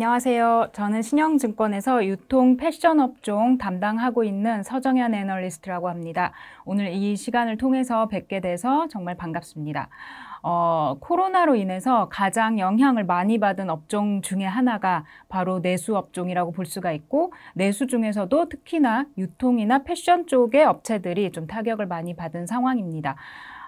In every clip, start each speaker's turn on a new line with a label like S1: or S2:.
S1: 안녕하세요. 저는 신영증권에서 유통 패션 업종 담당하고 있는 서정현 애널리스트라고 합니다. 오늘 이 시간을 통해서 뵙게 돼서 정말 반갑습니다. 코로나로 인해서 가장 영향을 많이 받은 업종 중에 하나가 바로 내수 업종이라고 볼 수가 있고, 내수 중에서도 특히나 유통이나 패션 쪽의 업체들이 좀 타격을 많이 받은 상황입니다.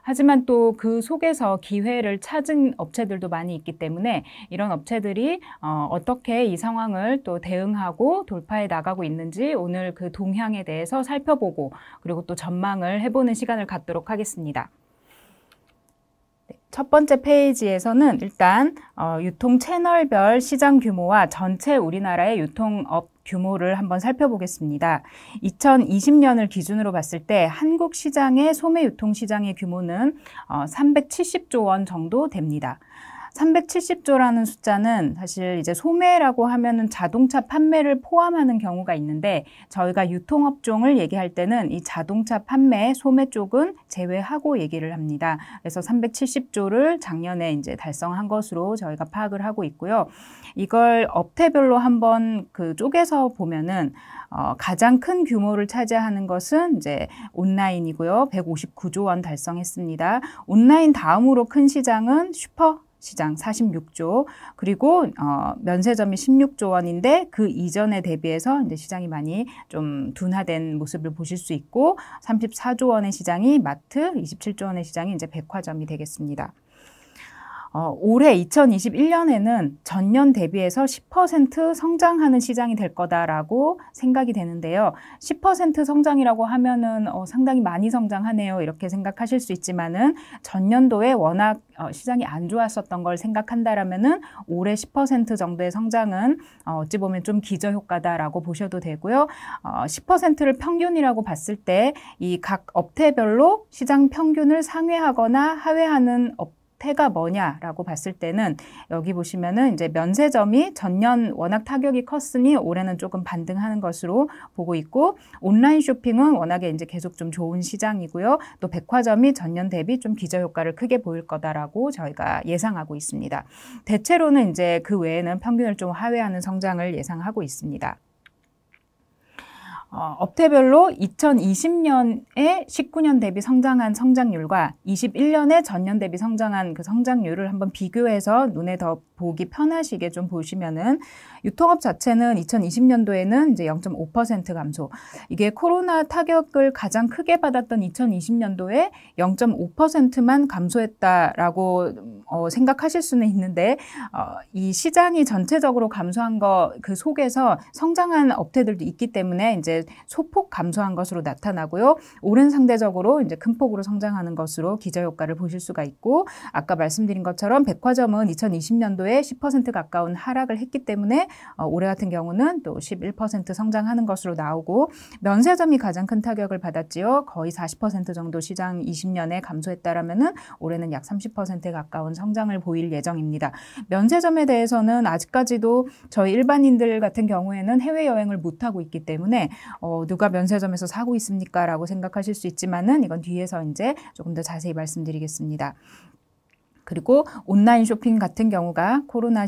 S1: 하지만 또 그 속에서 기회를 찾은 업체들도 많이 있기 때문에 이런 업체들이 어떻게 이 상황을 또 대응하고 돌파해 나가고 있는지 오늘 그 동향에 대해서 살펴보고, 그리고 또 전망을 해보는 시간을 갖도록 하겠습니다. 첫 번째 페이지에서는 일단 유통 채널별 시장 규모와 전체 우리나라의 유통업 규모를 한번 살펴보겠습니다. 2020년을 기준으로 봤을 때 한국 시장의 소매 유통 시장의 규모는 370조 원 정도 됩니다. 370조라는 숫자는 사실 이제 소매라고 하면은 자동차 판매를 포함하는 경우가 있는데, 저희가 유통업종을 얘기할 때는 이 자동차 판매, 소매 쪽은 제외하고 얘기를 합니다. 그래서 370조를 작년에 이제 달성한 것으로 저희가 파악을 하고 있고요. 이걸 업태별로 한번 그 쪼개서 보면은 가장 큰 규모를 차지하는 것은 이제 온라인이고요. 159조 원 달성했습니다. 온라인 다음으로 큰 시장은 슈퍼 시장 46조, 그리고 면세점이 16조 원인데 그 이전에 대비해서 이제 시장이 많이 좀 둔화된 모습을 보실 수 있고, 34조 원의 시장이 마트, 27조 원의 시장이 이제 백화점이 되겠습니다. 올해 2021년에는 전년 대비해서 10% 성장하는 시장이 될 거다라고 생각이 되는데요. 10% 성장이라고 하면은 상당히 많이 성장하네요, 이렇게 생각하실 수 있지만은 전년도에 워낙 시장이 안 좋았었던 걸 생각한다라면은 올해 10% 정도의 성장은 어찌 보면 좀 기저효과다라고 보셔도 되고요. 10%를 평균이라고 봤을 때 이 각 업태별로 시장 평균을 상회하거나 하회하는 업태가 뭐냐라고 봤을 때는 여기 보시면은 이제 면세점이 전년 워낙 타격이 컸으니 올해는 조금 반등하는 것으로 보고 있고, 온라인 쇼핑은 워낙에 이제 계속 좀 좋은 시장이고요. 또 백화점이 전년 대비 좀 기저효과를 크게 보일 거다라고 저희가 예상하고 있습니다. 대체로는 이제 그 외에는 평균을 좀 하회하는 성장을 예상하고 있습니다. 업태별로 2020년에 19년 대비 성장한 성장률과 21년에 전년 대비 성장한 그 성장률을 한번 비교해서 눈에 더 보기 편하시게 좀 보시면은, 유통업 자체는 2020년도에는 이제 0.5% 감소. 이게 코로나 타격을 가장 크게 받았던 2020년도에 0.5%만 감소했다라고 생각하실 수는 있는데, 이 시장이 전체적으로 감소한 거 그 속에서 성장한 업체들도 있기 때문에 이제 소폭 감소한 것으로 나타나고요. 올해는 상대적으로 이제 큰 폭으로 성장하는 것으로 기저효과를 보실 수가 있고, 아까 말씀드린 것처럼 백화점은 2020년도에 10% 가까운 하락을 했기 때문에 올해 같은 경우는 또 11% 성장하는 것으로 나오고, 면세점이 가장 큰 타격을 받았지요. 거의 40% 정도 시장 20년에 감소했다라면은 올해는 약 30%에 가까운 성장을 보일 예정입니다. 면세점에 대해서는 아직까지도 저희 일반인들 같은 경우에는 해외여행을 못하고 있기 때문에 누가 면세점에서 사고 있습니까? 라고 생각하실 수 있지만은 이건 뒤에서 이제 조금 더 자세히 말씀드리겠습니다. 그리고 온라인 쇼핑 같은 경우가 코로나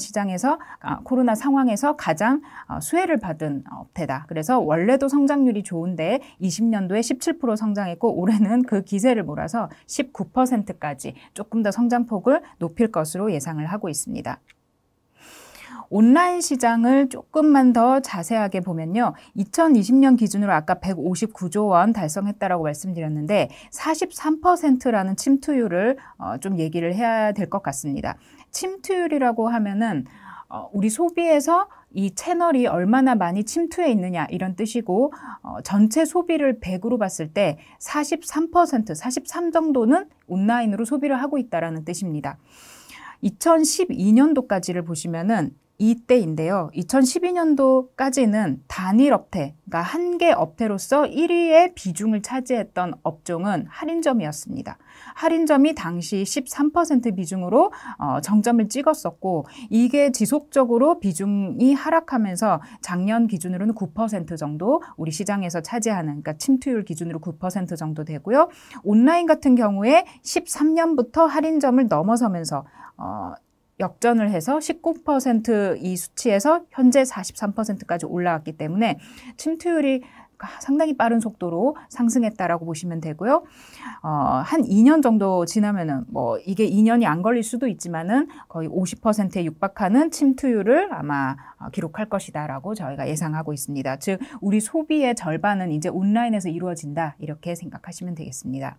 S1: 상황에서 가장 수혜를 받은 업태다. 그래서 원래도 성장률이 좋은데 20년도에 17% 성장했고, 올해는 그 기세를 몰아서 19%까지 조금 더 성장폭을 높일 것으로 예상을 하고 있습니다. 온라인 시장을 조금만 더 자세하게 보면요. 2020년 기준으로 아까 159조 원 달성했다라고 말씀드렸는데 43%라는 침투율을 좀 얘기를 해야 될 것 같습니다. 침투율이라고 하면은 우리 소비에서 이 채널이 얼마나 많이 침투해 있느냐 이런 뜻이고, 전체 소비를 100으로 봤을 때 43 정도는 온라인으로 소비를 하고 있다라는 뜻입니다. 2012년도까지를 보시면은 이때인데요. 2012년도까지는 단일 업태, 그러니까 한 개 업태로서 1위의 비중을 차지했던 업종은 할인점이었습니다. 할인점이 당시 13% 비중으로 정점을 찍었었고, 이게 지속적으로 비중이 하락하면서 작년 기준으로는 9% 정도 우리 시장에서 차지하는, 그러니까 침투율 기준으로 9% 정도 되고요. 온라인 같은 경우에 13년부터 할인점을 넘어서면서 역전을 해서 19% 이 수치에서 현재 43%까지 올라왔기 때문에 침투율이 상당히 빠른 속도로 상승했다라고 보시면 되고요. 한 2년 정도 지나면은 뭐 이게 2년이 안 걸릴 수도 있지만은 거의 50%에 육박하는 침투율을 아마 기록할 것이다라고 저희가 예상하고 있습니다. 즉 우리 소비의 절반은 이제 온라인에서 이루어진다 이렇게 생각하시면 되겠습니다.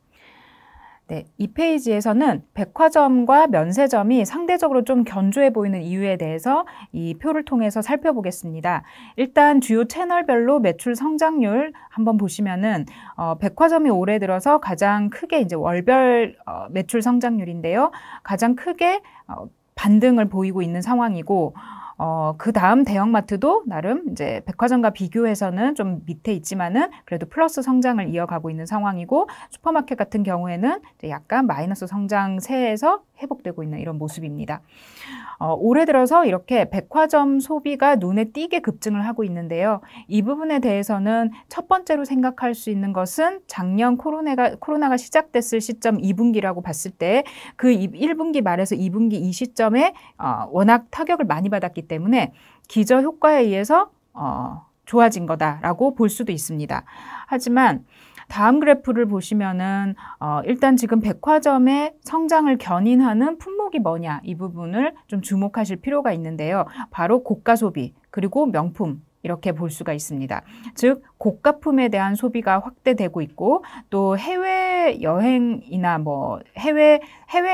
S1: 네, 이 페이지에서는 백화점과 면세점이 상대적으로 좀 견조해 보이는 이유에 대해서 이 표를 통해서 살펴보겠습니다. 일단 주요 채널별로 매출 성장률 한번 보시면은 백화점이 올해 들어서 가장 크게 이제 월별 매출 성장률인데요. 가장 크게 반등을 보이고 있는 상황이고 그 다음 대형마트도 나름 이제 백화점과 비교해서는 좀 밑에 있지만은 그래도 플러스 성장을 이어가고 있는 상황이고 슈퍼마켓 같은 경우에는 이제 약간 마이너스 성장세에서 회복되고 있는 이런 모습입니다. 올해 들어서 이렇게 백화점 소비가 눈에 띄게 급증을 하고 있는데요. 이 부분에 대해서는 첫 번째로 생각할 수 있는 것은 작년 코로나가 시작됐을 시점 2분기라고 봤을 때 그 1분기 말에서 2분기 이 시점에 워낙 타격을 많이 받았기 때문에 기저 효과에 의해서 좋아진 거다라고 볼 수도 있습니다. 하지만 다음 그래프를 보시면은 일단 지금 백화점의 성장을 견인하는 품목이 뭐냐 이 부분을 좀 주목하실 필요가 있는데요. 바로 고가 소비 그리고 명품 이렇게 볼 수가 있습니다. 즉 고가품에 대한 소비가 확대되고 있고 또 해외 여행이나 뭐 해외에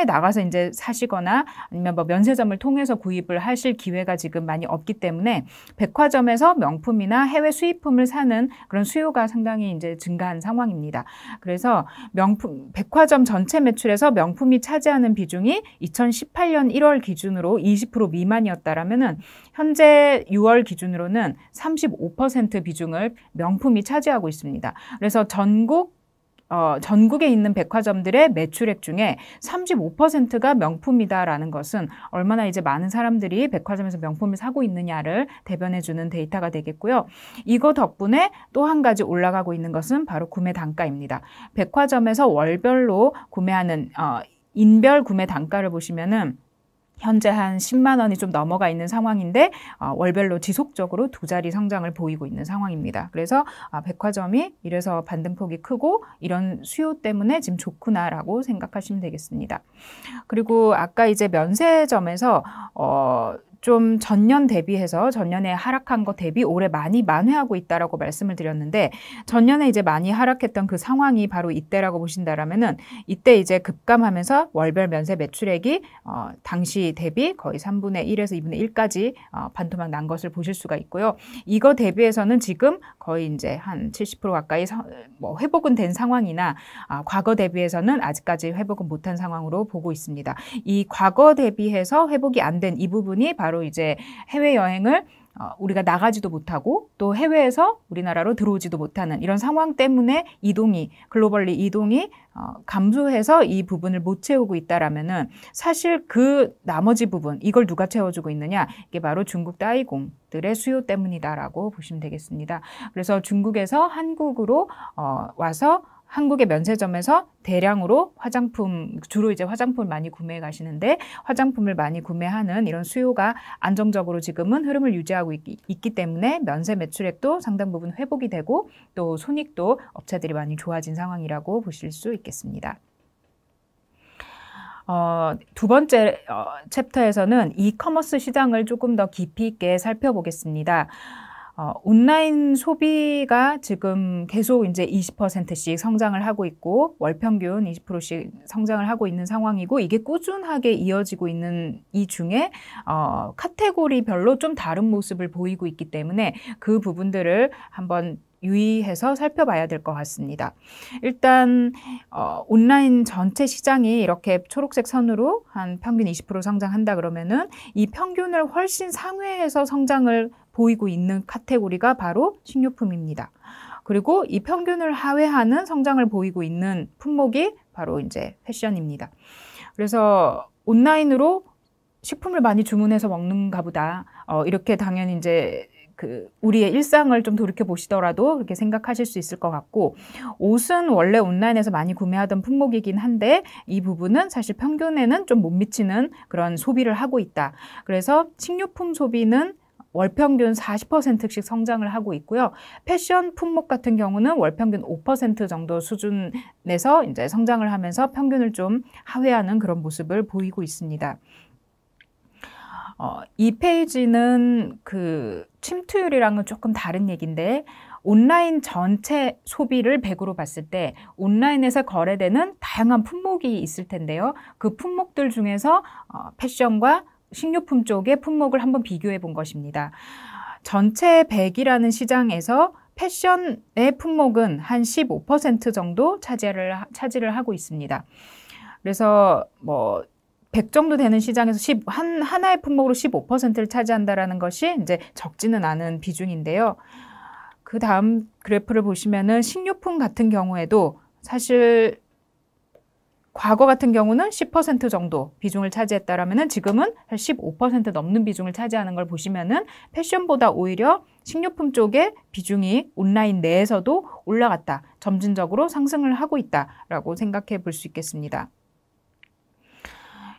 S1: 나가서 이제 사시거나 아니면 뭐 면세점을 통해서 구입을 하실 기회가 지금 많이 없기 때문에 백화점에서 명품이나 해외 수입품을 사는 그런 수요가 상당히 이제 증가한 상황입니다. 그래서 백화점 전체 매출에서 명품이 차지하는 비중이 2018년 1월 기준으로 20% 미만이었다라면은 현재 6월 기준으로는 35% 비중을 명품이 차지하고 있습니다. 그래서 전국에 있는 백화점들의 매출액 중에 35%가 명품이다라는 것은 얼마나 이제 많은 사람들이 백화점에서 명품을 사고 있느냐를 대변해주는 데이터가 되겠고요. 이거 덕분에 또 한 가지 올라가고 있는 것은 바로 구매 단가입니다. 백화점에서 월별로 구매하는 인별 구매 단가를 보시면은 현재 한 10만 원이 좀 넘어가 있는 상황인데 월별로 지속적으로 두 자리 성장을 보이고 있는 상황입니다. 그래서 백화점이 이래서 반등폭이 크고 이런 수요 때문에 지금 좋구나라고 생각하시면 되겠습니다. 그리고 아까 이제 면세점에서 좀 전년 대비해서 전년에 하락한 것 대비 올해 많이 만회하고 있다라고 말씀을 드렸는데 전년에 이제 많이 하락했던 그 상황이 바로 이때라고 보신다라면은 이때 이제 급감하면서 월별 면세 매출액이 당시 대비 거의 3분의 1에서 2분의 1까지 반토막 난 것을 보실 수가 있고요. 이거 대비해서는 지금 거의 이제 한 70% 가까이 뭐 회복은 된 상황이나 과거 대비해서는 아직까지 회복은 못한 상황으로 보고 있습니다. 이 과거 대비해서 회복이 안 된 이 부분이 바로 이제 해외여행을 우리가 나가지도 못하고 또 해외에서 우리나라로 들어오지도 못하는 이런 상황 때문에 글로벌리 이동이 감소해서 이 부분을 못 채우고 있다라면은 사실 그 나머지 부분 이걸 누가 채워주고 있느냐 이게 바로 중국 따이공들의 수요 때문이다라고 보시면 되겠습니다. 그래서 중국에서 한국으로 와서 한국의 면세점에서 대량으로 주로 이제 화장품을 많이 구매해 가시는데 화장품을 많이 구매하는 이런 수요가 안정적으로 지금은 흐름을 유지하고 있기 때문에 면세 매출액도 상당 부분 회복이 되고 또 손익도 업체들이 많이 좋아진 상황이라고 보실 수 있겠습니다. 두 번째 챕터에서는 이커머스 시장을 조금 더 깊이 있게 살펴보겠습니다. 온라인 소비가 지금 계속 이제 20%씩 성장을 하고 있고 월평균 20%씩 성장을 하고 있는 상황이고 이게 꾸준하게 이어지고 있는 이 중에 카테고리별로 좀 다른 모습을 보이고 있기 때문에 그 부분들을 한번 유의해서 살펴봐야 될 것 같습니다. 일단 온라인 전체 시장이 이렇게 초록색 선으로 한 평균 20% 성장한다 그러면은 이 평균을 훨씬 상회해서 성장을 보이고 있는 카테고리가 바로 식료품입니다. 그리고 이 평균을 하회하는 성장을 보이고 있는 품목이 바로 이제 패션입니다. 그래서 온라인으로 식품을 많이 주문해서 먹는가 보다. 이렇게 당연히 이제 우리의 일상을 좀 돌이켜 보시더라도 그렇게 생각하실 수 있을 것 같고, 옷은 원래 온라인에서 많이 구매하던 품목이긴 한데 이 부분은 사실 평균에는 좀 못 미치는 그런 소비를 하고 있다. 그래서 식료품 소비는 월평균 40%씩 성장을 하고 있고요. 패션 품목 같은 경우는 월평균 5% 정도 수준에서 이제 성장을 하면서 평균을 좀 하회하는 그런 모습을 보이고 있습니다. 이 페이지는 침투율이랑은 조금 다른 얘기인데, 온라인 전체 소비를 100으로 봤을 때 온라인에서 거래되는 다양한 품목이 있을 텐데요. 그 품목들 중에서 패션과 식료품 쪽의 품목을 한번 비교해 본 것입니다. 전체 100이라는 시장에서 패션의 품목은 한 15% 정도 차지를 하고 있습니다. 그래서 100 정도 되는 시장에서 하나의 품목으로 15%를 차지한다라는 것이 이제 적지는 않은 비중인데요. 그 다음 그래프를 보시면은 식료품 같은 경우에도 사실 과거 같은 경우는 10% 정도 비중을 차지했다라면은 지금은 15% 넘는 비중을 차지하는 걸 보시면은 패션보다 오히려 식료품 쪽의 비중이 온라인 내에서도 올라갔다, 점진적으로 상승을 하고 있다라고 생각해 볼 수 있겠습니다.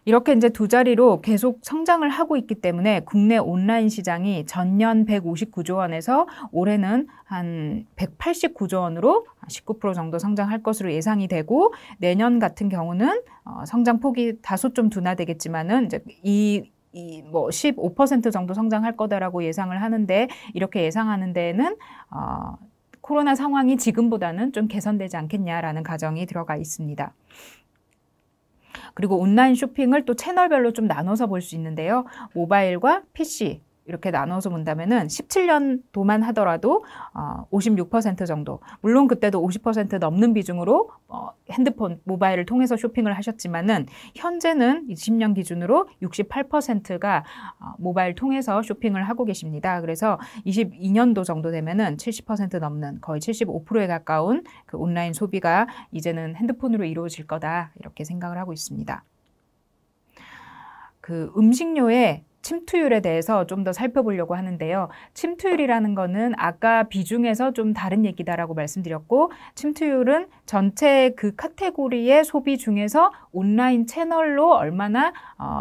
S1: 이렇게 이제 두 자리로 계속 성장을 하고 있기 때문에 국내 온라인 시장이 전년 159조 원에서 올해는 한 189조 원으로 19% 정도 성장할 것으로 예상이 되고, 내년 같은 경우는 성장폭이 다소 좀 둔화되겠지만은 이제 15% 정도 성장할 거다라고 예상을 하는데, 이렇게 예상하는 데에는 코로나 상황이 지금보다는 좀 개선되지 않겠냐라는 가정이 들어가 있습니다. 그리고 온라인 쇼핑을 또 채널별로 좀 나눠서 볼 수 있는데요. 모바일과 PC 이렇게 나눠서 본다면은 17년도만 하더라도 56% 정도, 물론 그때도 50% 넘는 비중으로 핸드폰, 모바일을 통해서 쇼핑을 하셨지만은 현재는 20년 기준으로 68%가 모바일 통해서 쇼핑을 하고 계십니다. 그래서 22년도 정도 되면은 70% 넘는, 거의 75%에 가까운 그 온라인 소비가 이제는 핸드폰으로 이루어질 거다, 이렇게 생각을 하고 있습니다. 음식료의 침투율에 대해서 좀 더 살펴보려고 하는데요. 침투율이라는 거는 아까 비중에서 좀 다른 얘기다라고 말씀드렸고, 침투율은 전체 그 카테고리의 소비 중에서 온라인 채널로 얼마나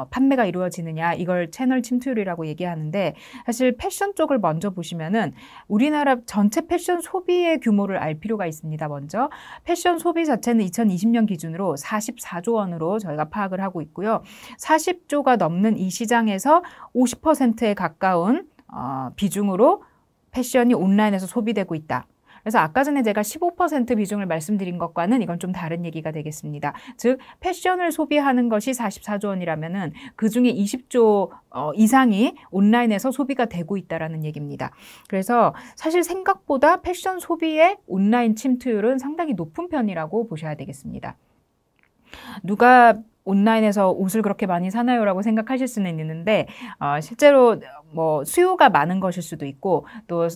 S1: 판매가 이루어지느냐, 이걸 채널 침투율이라고 얘기하는데, 사실 패션 쪽을 먼저 보시면은 우리나라 전체 패션 소비의 규모를 알 필요가 있습니다. 먼저 패션 소비 자체는 2020년 기준으로 44조 원으로 저희가 파악을 하고 있고요. 40조가 넘는 이 시장에서 50%에 가까운 비중으로 패션이 온라인에서 소비되고 있다. 그래서 아까 전에 제가 15% 비중을 말씀드린 것과는 이건 좀 다른 얘기가 되겠습니다. 즉 패션을 소비하는 것이 44조 원이라면은 그중에 20조 이상이 온라인에서 소비가 되고 있다라는 얘기입니다. 그래서 사실 생각보다 패션 소비의 온라인 침투율은 상당히 높은 편이라고 보셔야 되겠습니다. 누가 온라인에서 옷을 그렇게 많이 사나요라고 생각하실 수는 있는데, 실제로 수요가 많은 것일 수도 있고, 또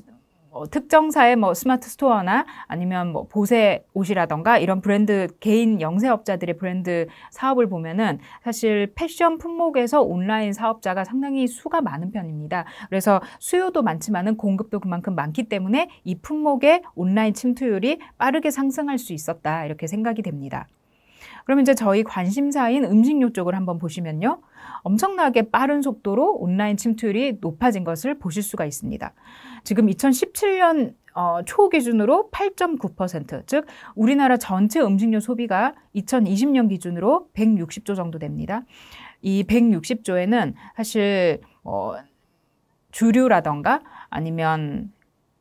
S1: 특정사의 스마트 스토어나 아니면 보세 옷이라던가 이런 브랜드, 개인 영세업자들의 브랜드 사업을 보면은 사실 패션 품목에서 온라인 사업자가 상당히 수가 많은 편입니다. 그래서 수요도 많지만은 공급도 그만큼 많기 때문에 이 품목의 온라인 침투율이 빠르게 상승할 수 있었다, 이렇게 생각이 됩니다. 그럼 이제 저희 관심사인 음식료 쪽을 한번 보시면요. 엄청나게 빠른 속도로 온라인 침투율이 높아진 것을 보실 수가 있습니다. 지금 2017년 초 기준으로 8.9%, 즉 우리나라 전체 음식료 소비가 2020년 기준으로 160조 정도 됩니다. 이 160조에는 사실 주류라던가 아니면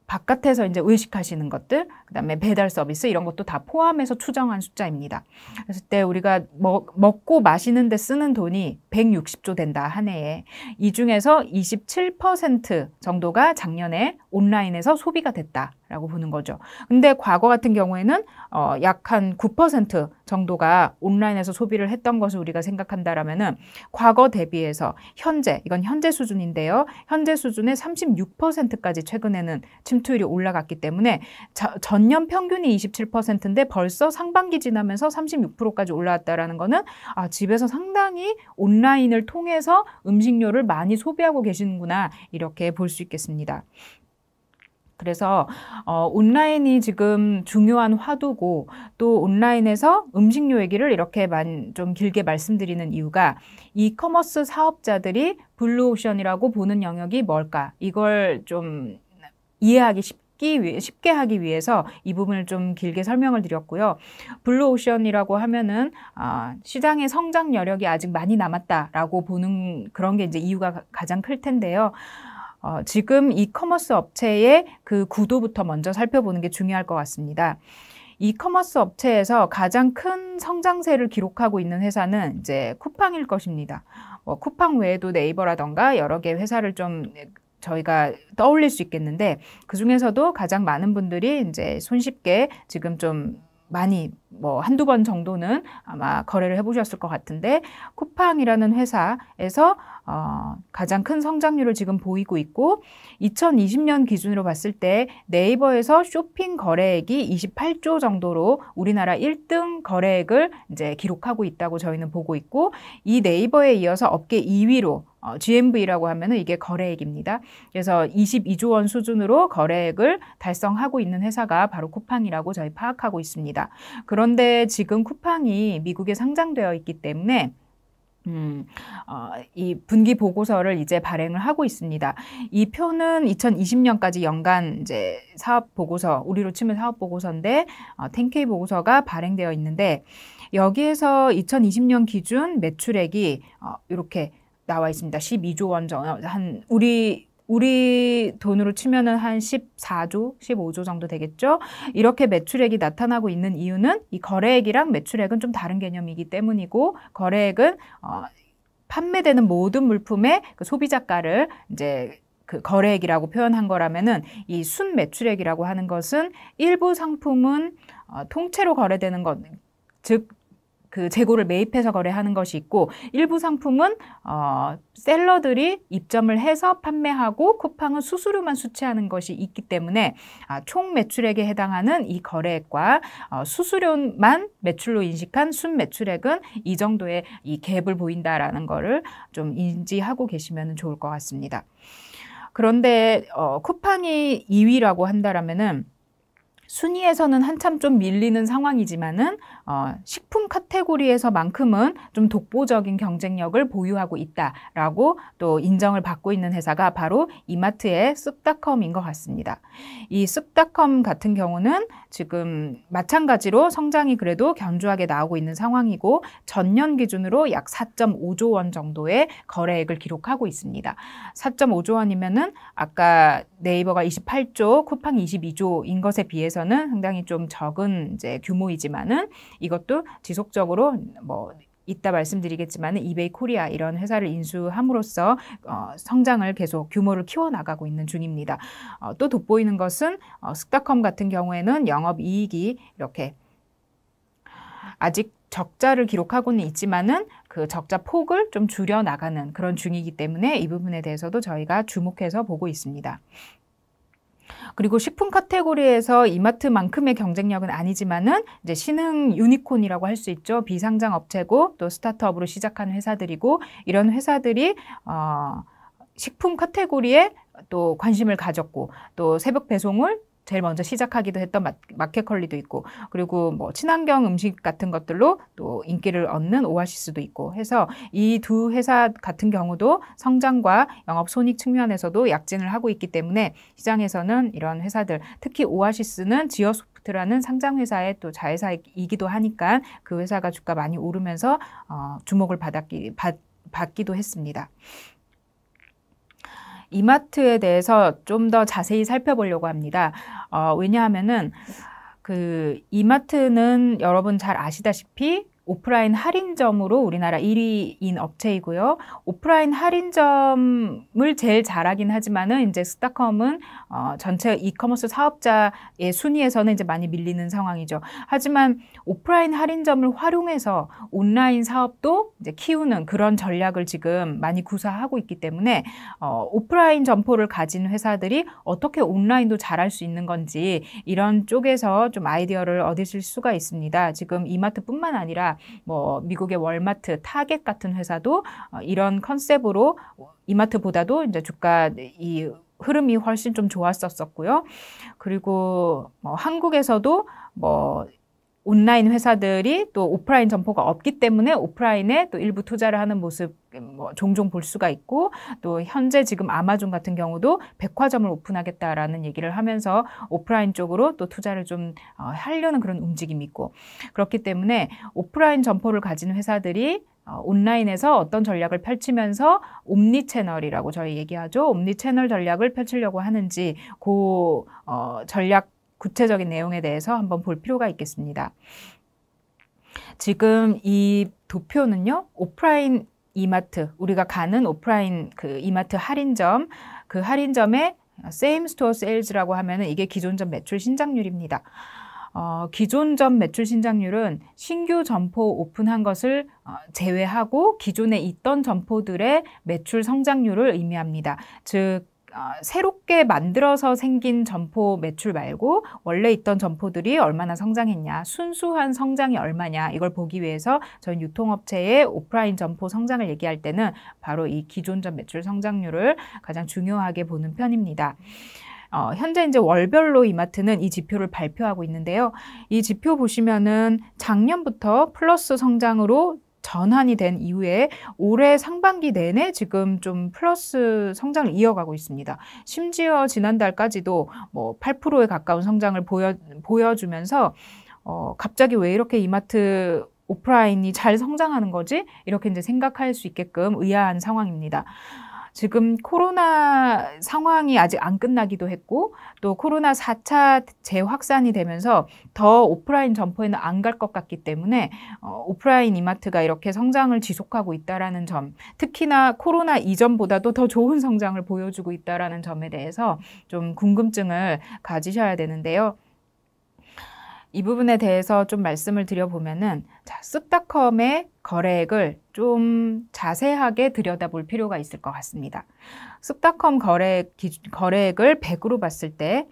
S1: 바깥에서 이제 의식하시는 것들, 그다음에 배달 서비스 이런 것도 다 포함해서 추정한 숫자입니다. 그랬을 때 우리가 먹고 마시는 데 쓰는 돈이 160조 된다, 한 해에. 이 중에서 27% 정도가 작년에 온라인에서 소비가 됐다라고 보는 거죠. 근데 과거 같은 경우에는 약 한 9% 정도가 온라인에서 소비를 했던 것을 우리가 생각한다라면은 과거 대비해서 현재, 이건 현재 수준인데요. 현재 수준의 36%까지 최근에는 침투율이 올라갔기 때문에 전년 평균이 27%인데 벌써 상반기 지나면서 36%까지 올라왔다라는 거는 집에서 상당히 온라인을 통해서 음식료를 많이 소비하고 계시는구나, 이렇게 볼 수 있겠습니다. 그래서 온라인이 지금 중요한 화두고 또 온라인에서 음식료 얘기를 이렇게 좀 길게 말씀드리는 이유가 이커머스 사업자들이 블루오션이라고 보는 영역이 뭘까? 이걸 좀 이해하기 쉽게 하기 위해서 이 부분을 좀 길게 설명을 드렸고요. 블루오션이라고 하면은 시장의 성장 여력이 아직 많이 남았다라고 보는 그런 게 이제 이유가 가장 클 텐데요. 지금 이커머스 업체의 그 구도부터 먼저 살펴보는 게 중요할 것 같습니다. 이커머스 업체에서 가장 큰 성장세를 기록하고 있는 회사는 이제 쿠팡일 것입니다. 쿠팡 외에도 네이버라던가 여러 개 회사를 좀 저희가 떠올릴 수 있겠는데 그 중에서도 가장 많은 분들이 이제 손쉽게 지금 좀 많이 한두 번 정도는 아마 거래를 해보셨을 것 같은데 쿠팡이라는 회사에서 가장 큰 성장률을 지금 보이고 있고 2020년 기준으로 봤을 때 네이버에서 쇼핑 거래액이 28조 정도로 우리나라 1등 거래액을 이제 기록하고 있다고 저희는 보고 있고 이 네이버에 이어서 업계 2위로 GMV라고 하면은 이게 거래액입니다. 그래서 22조 원 수준으로 거래액을 달성하고 있는 회사가 바로 쿠팡이라고 저희 파악하고 있습니다. 그런데 지금 쿠팡이 미국에 상장되어 있기 때문에 이 분기 보고서를 이제 발행을 하고 있습니다. 이 표는 2020년까지 연간 이제 사업 보고서, 우리로 치면 사업 보고서인데 10K 보고서가 발행되어 있는데 여기에서 2020년 기준 매출액이 이렇게 나와 있습니다. 12조 원 정도, 우리 돈으로 치면은 한 14조, 15조 정도 되겠죠? 이렇게 매출액이 나타나고 있는 이유는 이 거래액이랑 매출액은 좀 다른 개념이기 때문이고, 거래액은, 판매되는 모든 물품의 그 소비자가를 이제 그 거래액이라고 표현한 거라면은 이 순 매출액이라고 하는 것은 일부 상품은 통째로 거래되는 것, 즉, 그 재고를 매입해서 거래하는 것이 있고 일부 상품은 셀러들이 입점을 해서 판매하고 쿠팡은 수수료만 수취하는 것이 있기 때문에 총 매출액에 해당하는 이 거래액과 수수료만 매출로 인식한 순 매출액은 이 정도의 이 갭을 보인다라는 거를 좀 인지하고 계시면 좋을 것 같습니다. 그런데 쿠팡이 2위라고 한다라면은 순위에서는 한참 좀 밀리는 상황이지만은 식품 카테고리에서만큼은 좀 독보적인 경쟁력을 보유하고 있다라고 또 인정을 받고 있는 회사가 바로 이마트의 쑥닷컴인 것 같습니다. 이 쑥닷컴 같은 경우는 지금 마찬가지로 성장이 그래도 견조하게 나오고 있는 상황이고 전년 기준으로 약 4.5조 원 정도의 거래액을 기록하고 있습니다. 4.5조 원이면은 아까 네이버가 28조, 쿠팡 22조인 것에 비해서는 상당히 좀 적은 이제 규모이지만은 이것도 지속적으로 이따 말씀드리겠지만 이베이 코리아 이런 회사를 인수함으로써 성장을 계속 규모를 키워나가고 있는 중입니다. 또 돋보이는 것은 쑥닷컴 같은 경우에는 영업이익이 이렇게 아직 적자를 기록하고는 있지만은 그 적자 폭을 좀 줄여나가는 그런 중이기 때문에 이 부분에 대해서도 저희가 주목해서 보고 있습니다. 그리고 식품 카테고리에서 이마트만큼의 경쟁력은 아니지만은 이제 신흥 유니콘이라고 할 수 있죠. 비상장 업체고 또 스타트업으로 시작한 회사들이고 이런 회사들이 식품 카테고리에 또 관심을 가졌고 또 새벽 배송을 제일 먼저 시작하기도 했던 마켓컬리도 있고 그리고 친환경 음식 같은 것들로 또 인기를 얻는 오아시스도 있고 해서 이 두 회사 같은 경우도 성장과 영업 손익 측면에서도 약진을 하고 있기 때문에 시장에서는 이런 회사들 특히 오아시스는 지어소프트라는 상장 회사의 또 자회사이기도 하니까 그 회사가 주가 많이 오르면서 주목을 받기도 했습니다. 이마트에 대해서 좀 더 자세히 살펴보려고 합니다. 왜냐하면은 그 이마트는 여러분 잘 아시다시피 오프라인 할인점으로 우리나라 1위인 업체이고요. 오프라인 할인점을 제일 잘하긴 하지만은 이제 쑥닷컴은 전체 이커머스 사업자의 순위에서는 이제 많이 밀리는 상황이죠. 하지만 오프라인 할인점을 활용해서 온라인 사업도 이제 키우는 그런 전략을 지금 많이 구사하고 있기 때문에 오프라인 점포를 가진 회사들이 어떻게 온라인도 잘할 수 있는 건지 이런 쪽에서 좀 아이디어를 얻으실 수가 있습니다. 지금 이마트뿐만 아니라 미국의 월마트, 타겟 같은 회사도 이런 컨셉으로 이마트보다도 이제 주가 이 흐름이 훨씬 좀 좋았었고요. 그리고 한국에서도 온라인 회사들이 또 오프라인 점포가 없기 때문에 오프라인에 또 일부 투자를 하는 모습 종종 볼 수가 있고, 또 현재 지금 아마존 같은 경우도 백화점을 오픈하겠다라는 얘기를 하면서 오프라인 쪽으로 또 투자를 좀 하려는 그런 움직임이 있고, 그렇기 때문에 오프라인 점포를 가진 회사들이 온라인에서 어떤 전략을 펼치면서 옴니 채널이라고 저희 얘기하죠. 옴니 채널 전략을 펼치려고 하는지 그 전략 구체적인 내용에 대해서 한번 볼 필요가 있겠습니다. 지금 이 도표는요, 오프라인 이마트, 우리가 가는 오프라인 그 이마트 할인점, 그 할인점의 same store sales라고 하면은 이게 기존점 매출 신장률입니다. 기존점 매출 신장률은 신규 점포 오픈한 것을 제외하고 기존에 있던 점포들의 매출 성장률을 의미합니다. 즉, 새롭게 만들어서 생긴 점포 매출 말고 원래 있던 점포들이 얼마나 성장했냐, 순수한 성장이 얼마냐, 이걸 보기 위해서 저희 유통업체의 오프라인 점포 성장을 얘기할 때는 바로 이 기존점 매출 성장률을 가장 중요하게 보는 편입니다. 현재 이제 월별로 이마트는 이 지표를 발표하고 있는데요. 이 지표 보시면은 작년부터 플러스 성장으로 전환이 된 이후에 올해 상반기 내내 지금 좀 플러스 성장을 이어가고 있습니다. 심지어 지난달까지도 8%에 가까운 성장을 보여주면서 갑자기 왜 이렇게 이마트 오프라인이 잘 성장하는 거지? 이렇게 이제 생각할 수 있게끔 의아한 상황입니다. 지금 코로나 상황이 아직 안 끝나기도 했고, 또 코로나 4차 재확산이 되면서 더 오프라인 점포에는 안 갈 것 같기 때문에 오프라인 이마트가 이렇게 성장을 지속하고 있다라는 점, 특히나 코로나 이전보다도 더 좋은 성장을 보여주고 있다라는 점에 대해서 좀 궁금증을 가지셔야 되는데요. 이 부분에 대해서 좀 말씀을 드려보면은, 쓱닷컴의 거래액을 좀 자세하게 들여다볼 필요가 있을 것 같습니다. 쓱닷컴 거래액을 100으로 봤을 때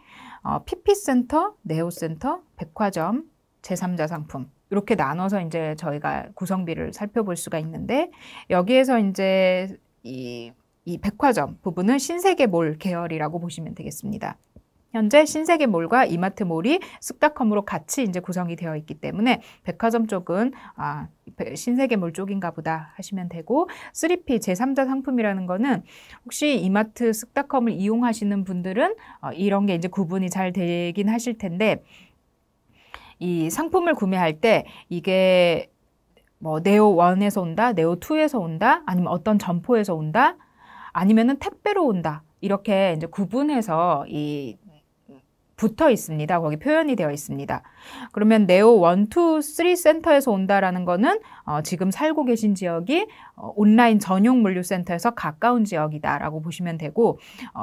S1: PP센터, 네오센터, 백화점, 제3자 상품 이렇게 나눠서 이제 저희가 구성비를 살펴볼 수가 있는데, 여기에서 이제 이 백화점 부분은 신세계몰 계열이라고 보시면 되겠습니다. 현재 신세계몰과 이마트몰이 쓱닷컴으로 같이 이제 구성이 되어 있기 때문에 백화점 쪽은 신세계몰 쪽인가 보다 하시면 되고, 3P 제3자 상품이라는 거는 혹시 이마트 쓱닷컴을 이용하시는 분들은 이런 게 이제 구분이 잘 되긴 하실 텐데, 이 상품을 구매할 때 이게 네오1에서 온다, 네오2에서 온다, 아니면 어떤 점포에서 온다, 아니면은 택배로 온다, 이렇게 이제 구분해서 붙어 있습니다. 거기 표현이 되어 있습니다. 그러면 네오 1, 2, 3 센터에서 온다라는 거는 지금 살고 계신 지역이 온라인 전용 물류센터에서 가까운 지역이다라고 보시면 되고,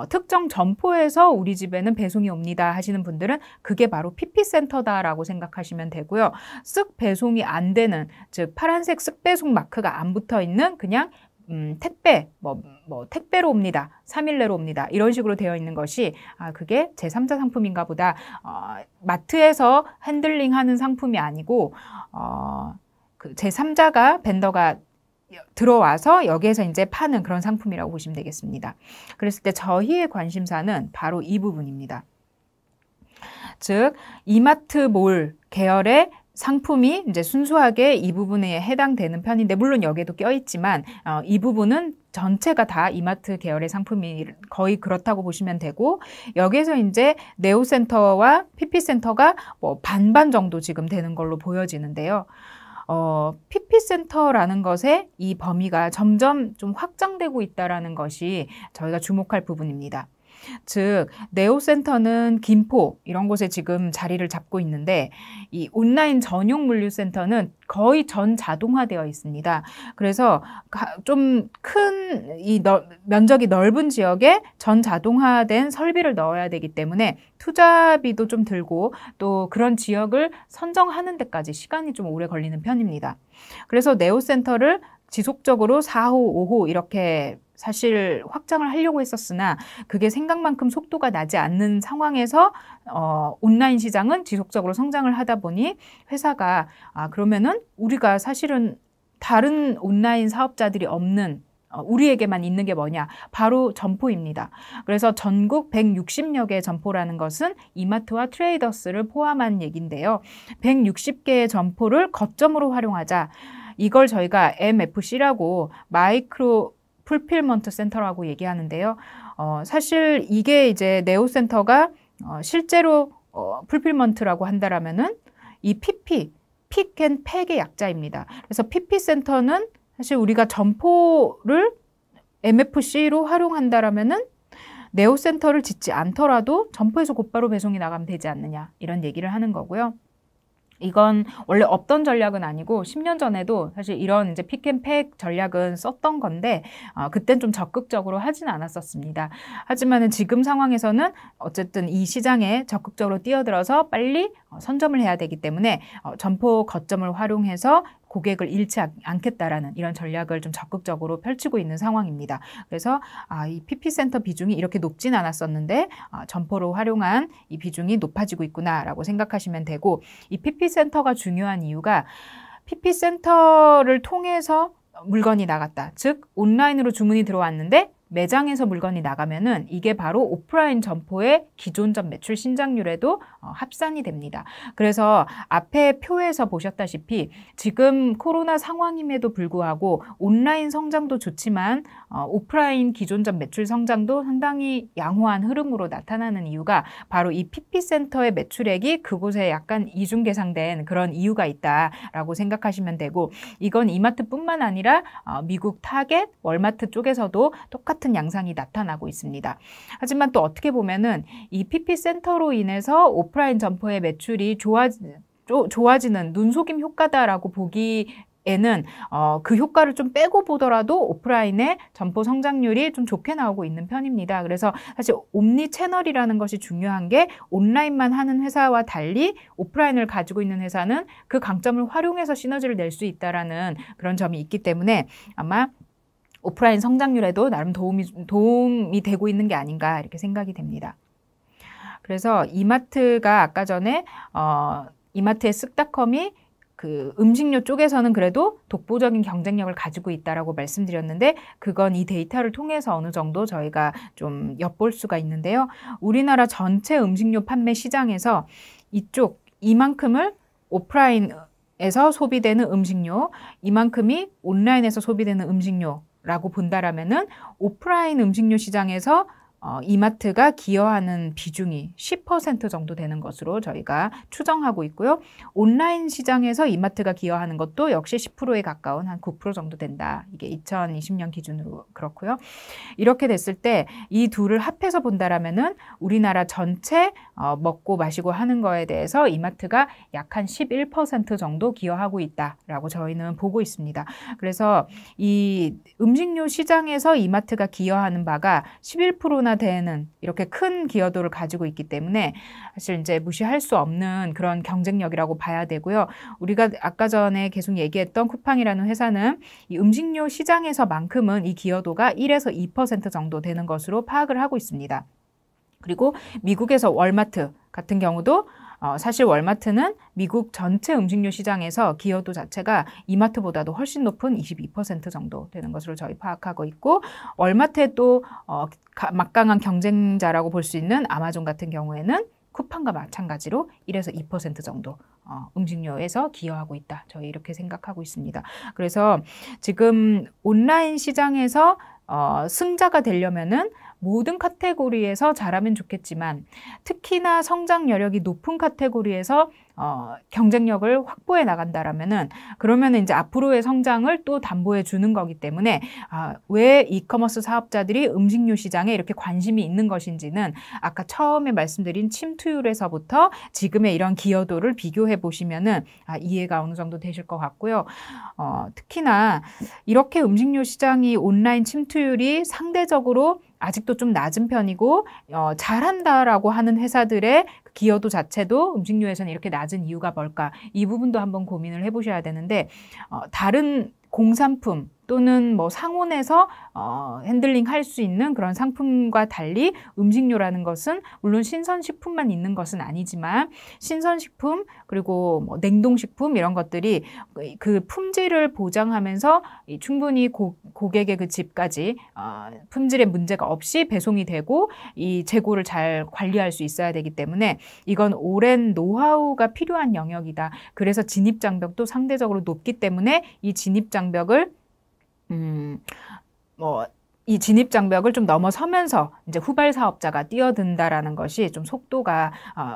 S1: 특정 점포에서 우리 집에는 배송이 옵니다 하시는 분들은 그게 바로 PP센터다라고 생각하시면 되고요. 쓱 배송이 안 되는, 즉 파란색 쓱 배송 마크가 안 붙어 있는 그냥 택배, 택배로 옵니다, 3일 내로 옵니다, 이런 식으로 되어 있는 것이 그게 제3자 상품인가 보다, 마트에서 핸들링 하는 상품이 아니고 그 제3자가 벤더가 들어와서 여기에서 이제 파는 그런 상품이라고 보시면 되겠습니다. 그랬을 때 저희의 관심사는 바로 이 부분입니다. 즉 이마트몰 계열의 상품이 이제 순수하게 이 부분에 해당되는 편인데, 물론 여기에도 껴있지만 이 부분은 전체가 다 이마트 계열의 상품이 거의 그렇다고 보시면 되고, 여기에서 이제 네오센터와 PP센터가 반반 정도 지금 되는 걸로 보여지는데요. PP센터라는 것에 이 범위가 점점 좀 확장되고 있다는 것이 저희가 주목할 부분입니다. 즉 네오센터는 김포 이런 곳에 지금 자리를 잡고 있는데, 이 온라인 전용 물류센터는 거의 전 자동화되어 있습니다. 그래서 좀 큰 면적이 넓은 지역에 전 자동화된 설비를 넣어야 되기 때문에 투자비도 좀 들고, 또 그런 지역을 선정하는 데까지 시간이 좀 오래 걸리는 편입니다. 그래서 네오센터를 지속적으로 4호, 5호 이렇게 사실 확장을 하려고 했었으나 그게 생각만큼 속도가 나지 않는 상황에서 온라인 시장은 지속적으로 성장을 하다 보니 회사가 그러면은 우리가 사실은 다른 온라인 사업자들이 없는 우리에게만 있는 게 뭐냐? 바로 점포입니다. 그래서 전국 160여 개의 점포라는 것은 이마트와 트레이더스를 포함한 얘기인데요. 160개의 점포를 거점으로 활용하자. 이걸 저희가 MFC라고 마이크로 풀필먼트 센터라고 얘기하는데요. 사실 이게 이제 네오센터가 실제로 풀필먼트라고 한다라면은 이 PP, 픽앤팩의 약자입니다. 그래서 PP 센터는 사실 우리가 점포를 MFC로 활용한다라면은 네오센터를 짓지 않더라도 점포에서 곧바로 배송이 나가면 되지 않느냐 이런 얘기를 하는 거고요. 이건 원래 없던 전략은 아니고 10년 전에도 사실 이런 이제 픽앤팩 전략은 썼던 건데 그땐 좀 적극적으로 하진 않았었습니다. 하지만은 지금 상황에서는 어쨌든 이 시장에 적극적으로 뛰어들어서 빨리 선점을 해야 되기 때문에 점포 거점을 활용해서 고객을 잃지 않겠다라는 이런 전략을 좀 적극적으로 펼치고 있는 상황입니다. 그래서 이 PP센터 비중이 이렇게 높진 않았었는데 점포로 활용한 이 비중이 높아지고 있구나라고 생각하시면 되고, 이 PP센터가 중요한 이유가 PP센터를 통해서 물건이 나갔다. 즉 온라인으로 주문이 들어왔는데 매장에서 물건이 나가면은 이게 바로 오프라인 점포의 기존점 매출 신장률에도 합산이 됩니다. 그래서 앞에 표에서 보셨다시피 지금 코로나 상황임에도 불구하고 온라인 성장도 좋지만 오프라인 기존점 매출 성장도 상당히 양호한 흐름으로 나타나는 이유가 바로 이 PP센터의 매출액이 그곳에 약간 이중계상된 그런 이유가 있다라고 생각하시면 되고, 이건 이마트뿐만 아니라 미국 타겟, 월마트 쪽에서도 똑같은 양상이 나타나고 있습니다. 하지만 또 어떻게 보면은 이 PP센터로 인해서 오프라인 점포의 매출이 좋아지는 눈속임 효과다라고 보기에는 그 효과를 좀 빼고 보더라도 오프라인의 점포 성장률이 좀 좋게 나오고 있는 편입니다. 그래서 사실 옴니 채널이라는 것이 중요한 게, 온라인만 하는 회사와 달리 오프라인을 가지고 있는 회사는 그 강점을 활용해서 시너지를 낼 수 있다라는 그런 점이 있기 때문에 아마 오프라인 성장률에도 나름 도움이 되고 있는 게 아닌가 이렇게 생각이 됩니다. 그래서 이마트가 아까 전에 이마트의 쓱닷컴이 그 음식료 쪽에서는 그래도 독보적인 경쟁력을 가지고 있다라고 말씀드렸는데, 그건 이 데이터를 통해서 어느 정도 저희가 좀 엿볼 수가 있는데요. 우리나라 전체 음식료 판매 시장에서 이만큼을 오프라인에서 소비되는 음식료, 이만큼이 온라인에서 소비되는 음식료라고 본다라면은 오프라인 음식료 시장에서 이마트가 기여하는 비중이 10% 정도 되는 것으로 저희가 추정하고 있고요. 온라인 시장에서 이마트가 기여하는 것도 역시 10%에 가까운 한 9% 정도 된다. 이게 2020년 기준으로 그렇고요. 이렇게 됐을 때 이 둘을 합해서 본다라면은 우리나라 전체 먹고 마시고 하는 거에 대해서 이마트가 약 한 11% 정도 기여하고 있다라고 저희는 보고 있습니다. 그래서 이 음식료 시장에서 이마트가 기여하는 바가 11%나 되는 이렇게 큰 기여도를 가지고 있기 때문에 사실 이제 무시할 수 없는 그런 경쟁력이라고 봐야 되고요. 우리가 아까 전에 계속 얘기했던 쿠팡이라는 회사는 이 음식료 시장에서만큼은 이 기여도가 1에서 2% 정도 되는 것으로 파악을 하고 있습니다. 그리고 미국에서 월마트 같은 경우도 사실 월마트는 미국 전체 음식료 시장에서 기여도 자체가 이마트보다도 훨씬 높은 22% 정도 되는 것으로 저희 파악하고 있고, 월마트에 또 막강한 경쟁자라고 볼 수 있는 아마존 같은 경우에는 쿠팡과 마찬가지로 1에서 2% 정도 음식료에서 기여하고 있다. 저희 이렇게 생각하고 있습니다. 그래서 지금 온라인 시장에서 승자가 되려면은 모든 카테고리에서 잘하면 좋겠지만 특히나 성장 여력이 높은 카테고리에서 경쟁력을 확보해 나간다라면은 그러면은 이제 앞으로의 성장을 또 담보해 주는 거기 때문에 왜 이커머스 사업자들이 음식료 시장에 이렇게 관심이 있는 것인지는 아까 처음에 말씀드린 침투율에서부터 지금의 이런 기여도를 비교해 보시면은 이해가 어느 정도 되실 것 같고요. 특히나 이렇게 음식료 시장이 온라인 침투율이 상대적으로 아직도 좀 낮은 편이고 잘한다라고 하는 회사들의 기여도 자체도 음식료에서는 이렇게 낮은 이유가 뭘까? 이 부분도 한번 고민을 해보셔야 되는데, 다른 공산품 또는 뭐 상온에서 핸들링 할 수 있는 그런 상품과 달리 음식료라는 것은 물론 신선식품만 있는 것은 아니지만 신선식품 그리고 뭐 냉동식품 이런 것들이 그 품질을 보장하면서 충분히 고객의 그 집까지 품질에 문제가 없이 배송이 되고 이 재고를 잘 관리할 수 있어야 되기 때문에 이건 오랜 노하우가 필요한 영역이다. 그래서 진입장벽도 상대적으로 높기 때문에 이 진입장벽을 이 진입장벽을 좀 넘어서면서 이제 후발 사업자가 뛰어든다라는 것이 좀 속도가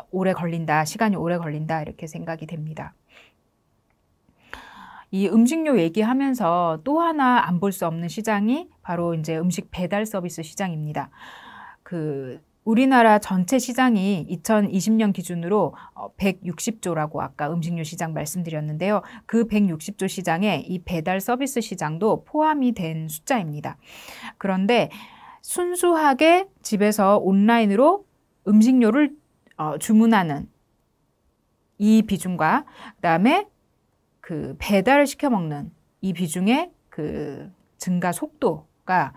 S1: 오래 걸린다, 시간이 오래 걸린다 이렇게 생각이 됩니다. 이 음식료 얘기하면서 또 하나 안 볼 수 없는 시장이 바로 이제 음식 배달 서비스 시장입니다. 우리나라 전체 시장이 2020년 기준으로 160조라고 아까 음식료 시장 말씀드렸는데요. 그 160조 시장에 이 배달 서비스 시장도 포함이 된 숫자입니다. 그런데 순수하게 집에서 온라인으로 음식료를 주문하는 이 비중과 그다음에 그 배달을 시켜 먹는 이 비중의 그 증가 속도가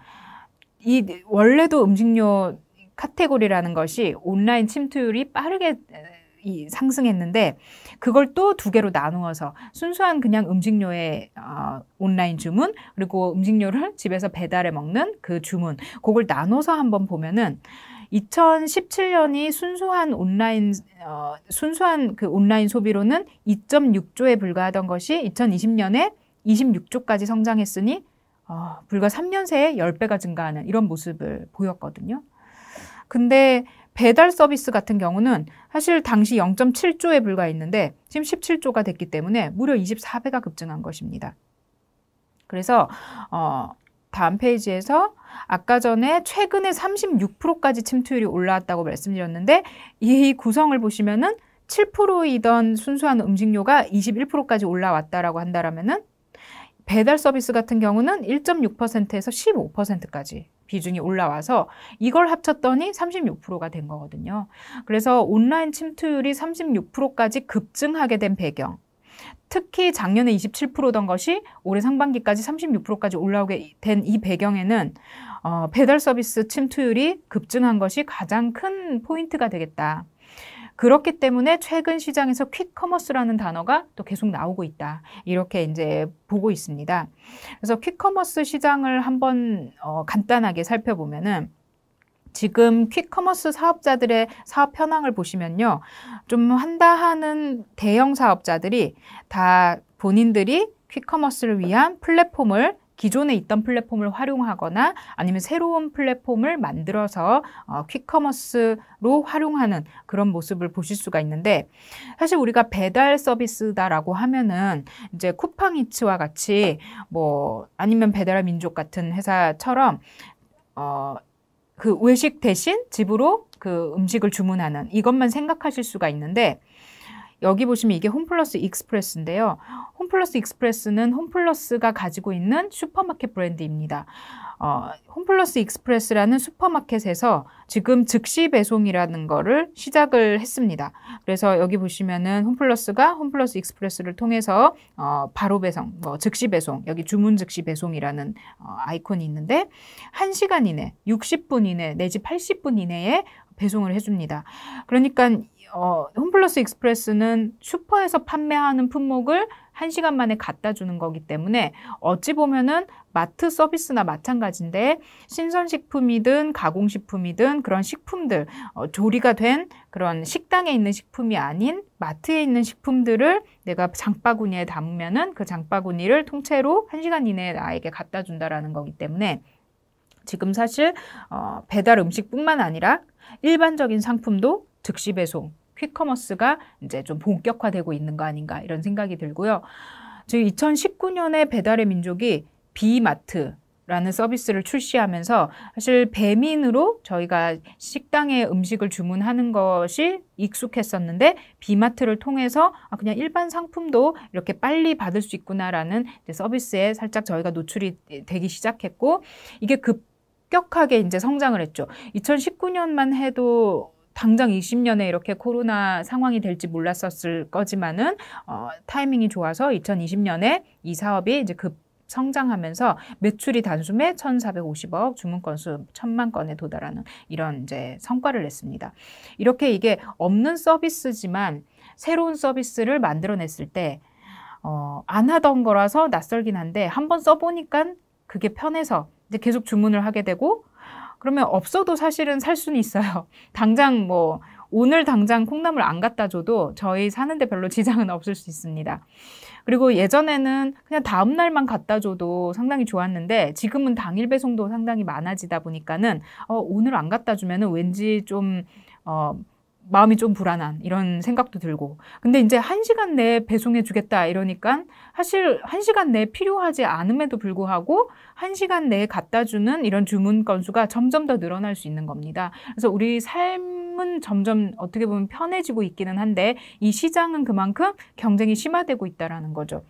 S1: 원래도 음식료 카테고리라는 것이 온라인 침투율이 빠르게 상승했는데 그걸 또 두 개로 나누어서 순수한 그냥 음식료의 온라인 주문 그리고 음식료를 집에서 배달해 먹는 그 주문 그걸 나눠서 한번 보면은 2017년이 순수한 그 온라인 소비로는 2.6조에 불과하던 것이 2020년에 26조까지 성장했으니 불과 3년 새에 10배가 증가하는 이런 모습을 보였거든요. 근데 배달 서비스 같은 경우는 사실 당시 0.7조에 불과했는데 지금 17조가 됐기 때문에 무려 24배가 급증한 것입니다. 그래서 다음 페이지에서 아까 전에 최근에 36%까지 침투율이 올라왔다고 말씀드렸는데 이 구성을 보시면은 7%이던 순수한 음식료가 21%까지 올라왔다라고 한다라면은 배달 서비스 같은 경우는 1.6%에서 15%까지 비중이 올라와서 이걸 합쳤더니 36%가 된 거거든요. 그래서 온라인 침투율이 36%까지 급증하게 된 배경. 특히 작년에 27%던 것이 올해 상반기까지 36%까지 올라오게 된 이 배경에는 배달 서비스 침투율이 급증한 것이 가장 큰 포인트가 되겠다. 그렇기 때문에 최근 시장에서 퀵커머스라는 단어가 또 계속 나오고 있다. 이렇게 이제 보고 있습니다. 그래서 퀵커머스 시장을 한번 간단하게 살펴보면은 지금 퀵커머스 사업자들의 사업 현황을 보시면요. 좀 한다 하는 대형 사업자들이 다 본인들이 퀵커머스를 위한 플랫폼을 기존에 있던 플랫폼을 활용하거나 아니면 새로운 플랫폼을 만들어서 퀵커머스로 활용하는 그런 모습을 보실 수가 있는데 사실 우리가 배달 서비스다라고 하면은 이제 쿠팡이츠와 같이 뭐 아니면 배달의 민족 같은 회사처럼 그 외식 대신 집으로 그 음식을 주문하는 이것만 생각하실 수가 있는데 여기 보시면 이게 홈플러스 익스프레스인데요. 홈플러스 익스프레스는 홈플러스가 가지고 있는 슈퍼마켓 브랜드입니다. 홈플러스 익스프레스라는 슈퍼마켓에서 지금 즉시 배송이라는 거를 시작을 했습니다. 그래서 여기 보시면은 홈플러스가 홈플러스 익스프레스를 통해서 바로 배송, 즉시 배송, 여기 주문 즉시 배송이라는 아이콘이 있는데 1시간 이내, 60분 이내 내지 80분 이내에 배송을 해줍니다. 그러니까 홈플러스 익스프레스는 슈퍼에서 판매하는 품목을 1시간 만에 갖다 주는 거기 때문에 어찌 보면은 마트 서비스나 마찬가지인데 신선식품이든 가공식품이든 그런 식품들, 조리가 된 그런 식당에 있는 식품이 아닌 마트에 있는 식품들을 내가 장바구니에 담으면은 그 장바구니를 통째로 1시간 이내에 나에게 갖다 준다라는 거기 때문에 지금 사실 배달 음식뿐만 아니라 일반적인 상품도 즉시 배송, 퀵커머스가 이제 좀 본격화되고 있는 거 아닌가 이런 생각이 들고요. 즉 2019년에 배달의 민족이 비마트라는 서비스를 출시하면서 사실 배민으로 저희가 식당에 음식을 주문하는 것이 익숙했었는데 비마트를 통해서 그냥 일반 상품도 이렇게 빨리 받을 수 있구나라는 서비스에 살짝 저희가 노출이 되기 시작했고 이게 급격하게 이제 성장을 했죠. 2019년만 해도 당장 20년에 이렇게 코로나 상황이 될지 몰랐었을 거지만은 타이밍이 좋아서 2020년에 이 사업이 이제 성장하면서 매출이 단숨에 1,450억, 주문 건수 1,000만 건에 도달하는 이런 이제 성과를 냈습니다. 이렇게 이게 없는 서비스지만 새로운 서비스를 만들어냈을 때 안 하던 거라서 낯설긴 한데 한번 써보니까 그게 편해서 이제 계속 주문을 하게 되고, 그러면 없어도 사실은 살 수는 있어요. 당장 뭐 오늘 당장 콩나물 안 갖다 줘도 저희 사는데 별로 지장은 없을 수 있습니다. 그리고 예전에는 그냥 다음 날만 갖다 줘도 상당히 좋았는데 지금은 당일 배송도 상당히 많아지다 보니까는 오늘 안 갖다 주면은 왠지 좀 마음이 좀 불안한 이런 생각도 들고, 근데 이제 1시간 내에 배송해 주겠다 이러니까 사실 1시간 내에 필요하지 않음에도 불구하고 1시간 내에 갖다 주는 이런 주문 건수가 점점 더 늘어날 수 있는 겁니다. 그래서 우리 삶은 점점 어떻게 보면 편해지고 있기는 한데 이 시장은 그만큼 경쟁이 심화되고 있다라는 거죠.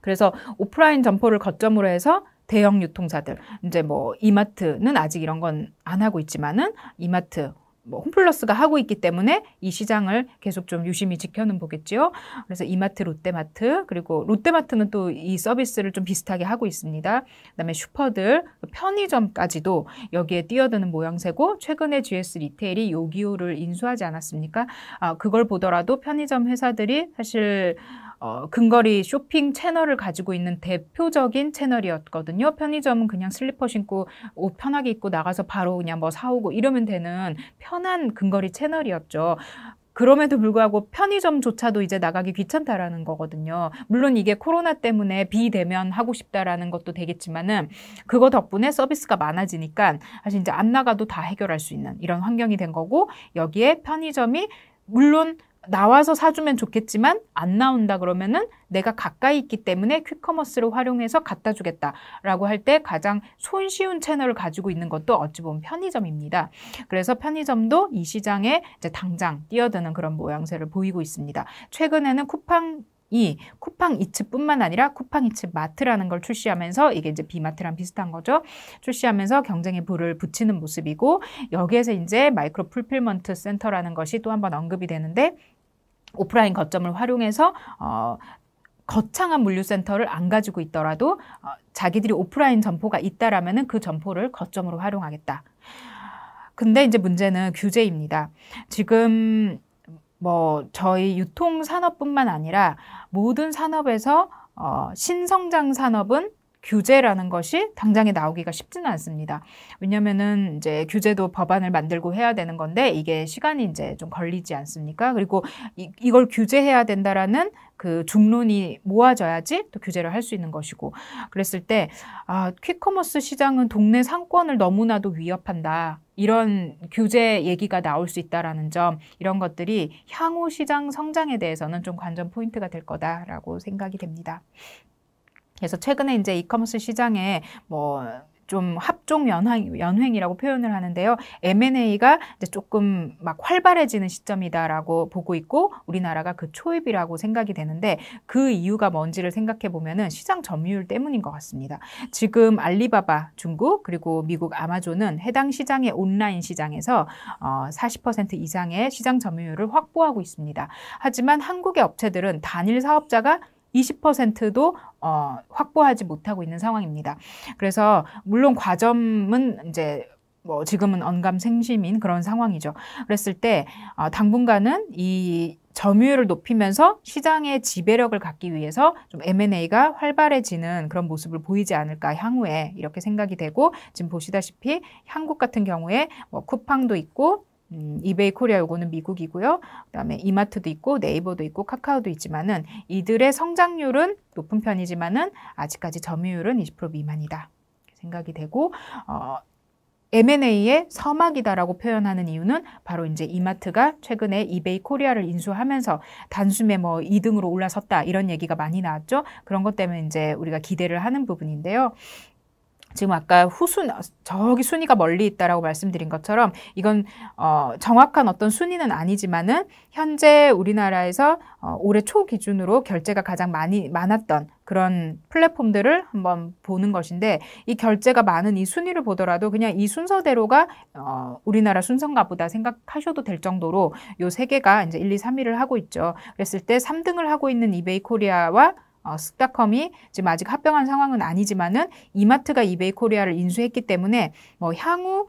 S1: 그래서 오프라인 점포를 거점으로 해서 대형 유통사들, 이제 뭐 이마트는 아직 이런 건 안 하고 있지만은 이마트, 뭐 홈플러스가 하고 있기 때문에 이 시장을 계속 좀 유심히 지켜는 보겠지요. 그래서 이마트, 롯데마트, 그리고 롯데마트는 또 이 서비스를 좀 비슷하게 하고 있습니다. 그다음에 슈퍼들, 편의점까지도 여기에 뛰어드는 모양새고, 최근에 GS 리테일이 요기요를 인수하지 않았습니까? 그걸 보더라도 편의점 회사들이 사실 근거리 쇼핑 채널을 가지고 있는 대표적인 채널이었거든요. 편의점은 그냥 슬리퍼 신고 옷 편하게 입고 나가서 바로 그냥 뭐 사오고 이러면 되는 편한 근거리 채널이었죠. 그럼에도 불구하고 편의점조차도 이제 나가기 귀찮다라는 거거든요. 물론 이게 코로나 때문에 비대면 하고 싶다라는 것도 되겠지만은 그거 덕분에 서비스가 많아지니까 사실 이제 안 나가도 다 해결할 수 있는 이런 환경이 된 거고, 여기에 편의점이 물론 나와서 사주면 좋겠지만 안 나온다 그러면은 내가 가까이 있기 때문에 퀵커머스를 활용해서 갖다 주겠다라고 할 때 가장 손쉬운 채널을 가지고 있는 것도 어찌 보면 편의점입니다. 그래서 편의점도 이 시장에 이제 당장 뛰어드는 그런 모양새를 보이고 있습니다. 최근에는 쿠팡이츠뿐만 아니라 쿠팡이츠 마트라는 걸 출시하면서, 이게 이제 비마트랑 비슷한 거죠. 출시하면서 경쟁에 불을 붙이는 모습이고, 여기에서 이제 마이크로 풀필먼트 센터라는 것이 또 한번 언급이 되는데, 오프라인 거점을 활용해서 거창한 물류센터를 안 가지고 있더라도 자기들이 오프라인 점포가 있다라면은 그 점포를 거점으로 활용하겠다. 근데 이제 문제는 규제입니다. 지금 뭐 저희 유통산업뿐만 아니라 모든 산업에서 신성장 산업은 규제라는 것이 당장에 나오기가 쉽지는 않습니다. 왜냐면은 이제 규제도 법안을 만들고 해야 되는 건데 이게 시간이 이제 좀 걸리지 않습니까? 그리고 이걸 규제해야 된다라는 그 중론이 모아져야지 또 규제를 할 수 있는 것이고, 그랬을 때 퀵커머스 시장은 동네 상권을 너무나도 위협한다, 이런 규제 얘기가 나올 수 있다라는 점, 이런 것들이 향후 시장 성장에 대해서는 좀 관전 포인트가 될 거다라고 생각이 됩니다. 그래서 최근에 이제 이커머스 시장에 뭐 좀 합종 연횡이라고 표현을 하는데요. M&A가 이제 조금 막 활발해지는 시점이다라고 보고 있고, 우리나라가 그 초입이라고 생각이 되는데, 그 이유가 뭔지를 생각해 보면은 시장 점유율 때문인 것 같습니다. 지금 알리바바 중국, 그리고 미국 아마존은 해당 시장의 온라인 시장에서 40% 이상의 시장 점유율을 확보하고 있습니다. 하지만 한국의 업체들은 단일 사업자가 20%도 확보하지 못하고 있는 상황입니다. 그래서 물론 과점은 이제 뭐 지금은 언감생심인 그런 상황이죠. 그랬을 때 당분간은 이 점유율을 높이면서 시장의 지배력을 갖기 위해서 좀 M&A가 활발해지는 그런 모습을 보이지 않을까 향후에, 이렇게 생각이 되고, 지금 보시다시피 한국 같은 경우에 뭐 쿠팡도 있고, 이베이 코리아, 요거는 미국이고요. 그다음에 이마트도 있고 네이버도 있고 카카오도 있지만은 이들의 성장률은 높은 편이지만은 아직까지 점유율은 20% 미만이다 생각이 되고, M&A의 서막이다라고 표현하는 이유는 바로 이제 이마트가 최근에 이베이 코리아를 인수하면서 단숨에 뭐 2등으로 올라섰다, 이런 얘기가 많이 나왔죠. 그런 것 때문에 이제 우리가 기대를 하는 부분인데요. 지금 아까 저기 순위가 멀리 있다라고 말씀드린 것처럼 이건 정확한 어떤 순위는 아니지만은 현재 우리나라에서 올해 초 기준으로 결제가 가장 많았던 그런 플랫폼들을 한번 보는 것인데, 이 결제가 많은 이 순위를 보더라도 그냥 이 순서대로가 우리나라 순서인가 보다 생각하셔도 될 정도로 요 세 개가 이제 1, 2, 3위를 하고 있죠. 그랬을 때 3등을 하고 있는 이베이 코리아와 스타컴이 지금 아직 합병한 상황은 아니지만은 이마트가 이베이 코리아를 인수했기 때문에 뭐 향후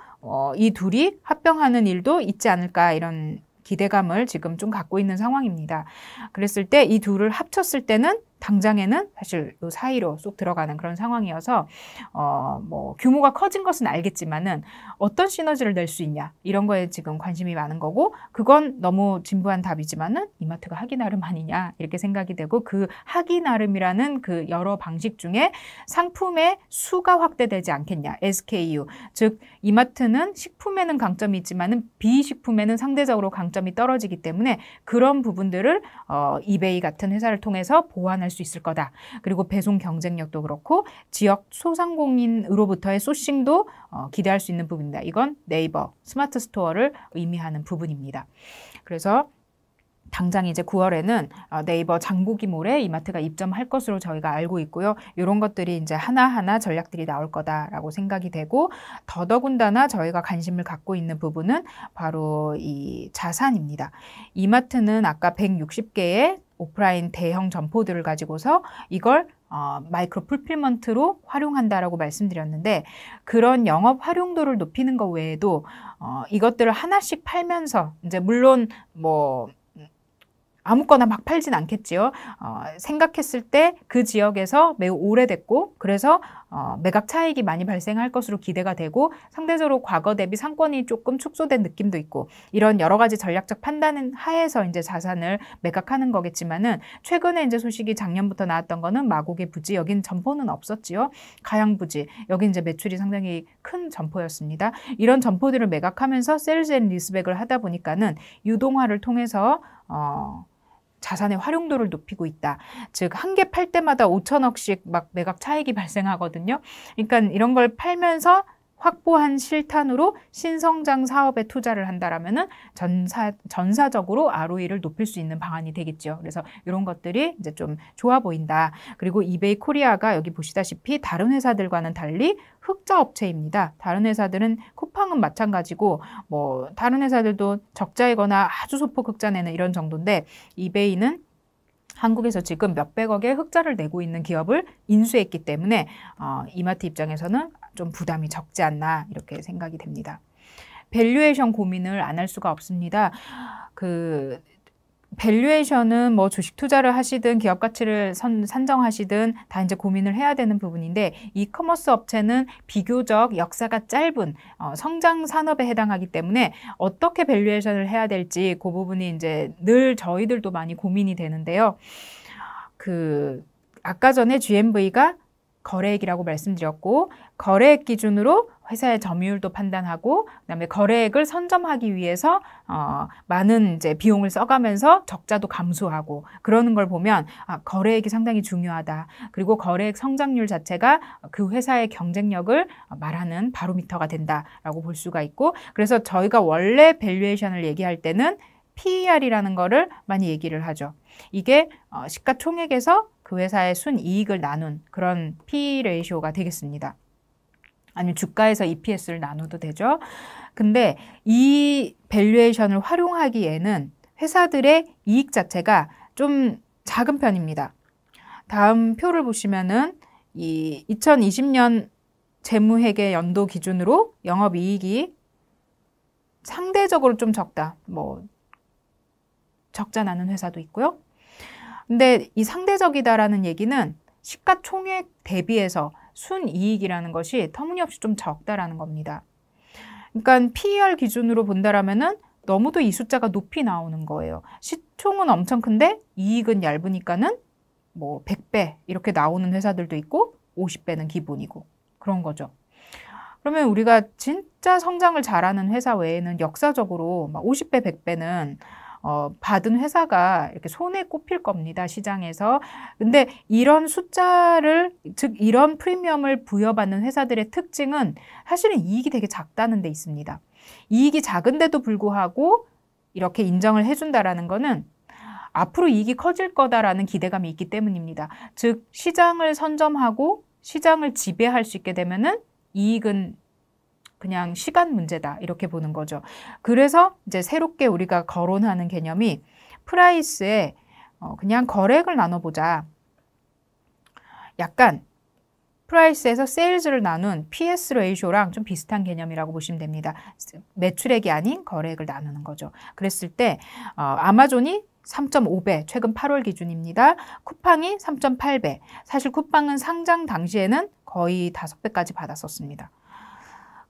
S1: 이 둘이 합병하는 일도 있지 않을까 이런 기대감을 지금 좀 갖고 있는 상황입니다. 그랬을 때 이 둘을 합쳤을 때는 당장에는 사실 요 사이로 쏙 들어가는 그런 상황이어서 뭐 규모가 커진 것은 알겠지만은 어떤 시너지를 낼 수 있냐 이런 거에 지금 관심이 많은 거고 그건 너무 진부한 답이지만은 이마트가 하기 나름 아니냐 이렇게 생각이 되고 그 하기 나름이라는 그 여러 방식 중에 상품의 수가 확대되지 않겠냐 SKU 즉 이마트는 식품에는 강점이 있지만은 비식품에는 상대적으로 강점이 떨어지기 때문에 그런 부분들을 이베이 같은 회사를 통해서 보완할 수 있을 거다. 그리고 배송 경쟁력도 그렇고 지역 소상공인으로부터의 소싱도 기대할 수 있는 부분이다. 이건 네이버 스마트 스토어를 의미하는 부분입니다. 그래서 당장 이제 9월에는 네이버 장보기몰에 이마트가 입점할 것으로 저희가 알고 있고요. 이런 것들이 이제 하나하나 전략들이 나올 거다라고 생각이 되고 더더군다나 저희가 관심을 갖고 있는 부분은 바로 이 자산입니다. 이마트는 아까 160개의 오프라인 대형 점포들을 가지고서 이걸 마이크로 풀필먼트로 활용한다라고 말씀드렸는데 그런 영업 활용도를 높이는 것 외에도 이것들을 하나씩 팔면서 이제 물론 뭐 아무거나 막 팔진 않겠지요. 생각했을 때 그 지역에서 매우 오래됐고 그래서 매각 차익이 많이 발생할 것으로 기대가 되고 상대적으로 과거 대비 상권이 조금 축소된 느낌도 있고 이런 여러 가지 전략적 판단은 하에서 이제 자산을 매각하는 거겠지만은 최근에 이제 소식이 작년부터 나왔던 거는 마곡의 부지 여긴 점포는 없었지요. 가양 부지 여기 이제 매출이 상당히 큰 점포였습니다. 이런 점포들을 매각하면서 셀즈 앤 리스백을 하다 보니까는 유동화를 통해서 자산의 활용도를 높이고 있다. 즉, 한 개 팔 때마다 5천억씩 막 매각 차익이 발생하거든요. 그러니까 이런 걸 팔면서 확보한 실탄으로 신성장 사업에 투자를 한다라면은 전사적으로 ROE를 높일 수 있는 방안이 되겠죠. 그래서 이런 것들이 이제 좀 좋아 보인다. 그리고 이베이 코리아가 여기 보시다시피 다른 회사들과는 달리 흑자 업체입니다. 다른 회사들은 쿠팡은 마찬가지고 뭐 다른 회사들도 적자이거나 아주 소폭 흑자 내는 이런 정도인데 이베이는 한국에서 지금 몇백억의 흑자를 내고 있는 기업을 인수했기 때문에 이마트 입장에서는 좀 부담이 적지 않나 이렇게 생각이 됩니다. 밸류에이션 고민을 안 할 수가 없습니다. 밸류에이션은 뭐 주식 투자를 하시든 기업 가치를 산정하시든 다 이제 고민을 해야 되는 부분인데 이커머스 업체는 비교적 역사가 짧은 성장 산업에 해당하기 때문에 어떻게 밸류에이션을 해야 될지 그 부분이 이제 늘 저희들도 많이 고민이 되는데요. 아까 전에 GMV가 거래액이라고 말씀드렸고 거래액 기준으로 회사의 점유율도 판단하고 그다음에 거래액을 선점하기 위해서 많은 이제 비용을 써가면서 적자도 감수하고 그러는 걸 보면 거래액이 상당히 중요하다. 그리고 거래액 성장률 자체가 그 회사의 경쟁력을 말하는 바로미터가 된다라고 볼 수가 있고 그래서 저희가 원래 밸류에이션을 얘기할 때는 PER이라는 거를 많이 얘기를 하죠. 이게 시가총액에서 그 회사의 순이익을 나눈 그런 PE 레이쇼가 되겠습니다. 아니면 주가에서 EPS를 나눠도 되죠. 근데 이 밸류에이션을 활용하기에는 회사들의 이익 자체가 좀 작은 편입니다. 다음 표를 보시면은 이 2020년 재무회계 연도 기준으로 영업이익이 상대적으로 좀 적다. 뭐 적자 나는 회사도 있고요. 근데 이 상대적이다라는 얘기는 시가총액 대비해서 순이익이라는 것이 터무니없이 좀 적다라는 겁니다. 그러니까 PER 기준으로 본다라면은 너무도 이 숫자가 높이 나오는 거예요. 시총은 엄청 큰데 이익은 얇으니까는 뭐 100배 이렇게 나오는 회사들도 있고 50배는 기본이고 그런 거죠. 그러면 우리가 진짜 성장을 잘하는 회사 외에는 역사적으로 막 50배, 100배는 받은 회사가 이렇게 손에 꼽힐 겁니다. 시장에서. 근데 이런 숫자를, 즉 이런 프리미엄을 부여받는 회사들의 특징은 사실은 이익이 되게 작다는 데 있습니다. 이익이 작은데도 불구하고 이렇게 인정을 해준다라는 거는 앞으로 이익이 커질 거다라는 기대감이 있기 때문입니다. 즉 시장을 선점하고 시장을 지배할 수 있게 되면은 이익은 그냥 시간 문제다 이렇게 보는 거죠. 그래서 이제 새롭게 우리가 거론하는 개념이 프라이스에 그냥 거래액을 나눠보자. 약간 프라이스에서 세일즈를 나눈 PS 레이쇼랑 좀 비슷한 개념이라고 보시면 됩니다. 매출액이 아닌 거래액을 나누는 거죠. 그랬을 때 아마존이 3.5배, 최근 8월 기준입니다. 쿠팡이 3.8배. 사실 쿠팡은 상장 당시에는 거의 5배까지 받았었습니다.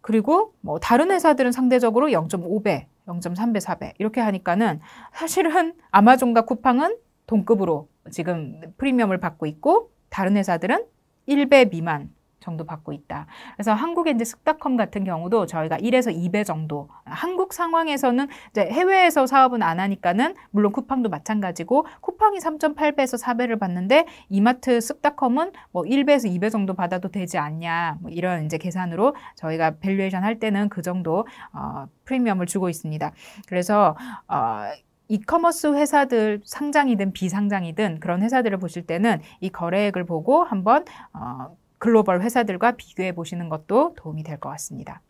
S1: 그리고 뭐 다른 회사들은 상대적으로 0.5배, 0.3배, 4배 이렇게 하니까는 사실은 아마존과 쿠팡은 동급으로 지금 프리미엄을 받고 있고 다른 회사들은 1배 미만 정도 받고 있다. 그래서 한국의 이제 쓱닷컴 같은 경우도 저희가 1에서 2배 정도. 한국 상황에서는 이제 해외에서 사업은 안 하니까는 물론 쿠팡도 마찬가지고 쿠팡이 3.8배에서 4배를 받는데 이마트 쓱닷컴은 뭐 1배에서 2배 정도 받아도 되지 않냐. 뭐 이런 이제 계산으로 저희가 밸류에이션 할 때는 그 정도 프리미엄을 주고 있습니다. 그래서 이커머스 회사들 상장이든 비상장이든 그런 회사들을 보실 때는 이 거래액을 보고 한번 글로벌 회사들과 비교해 보시는 것도 도움이 될 것 같습니다.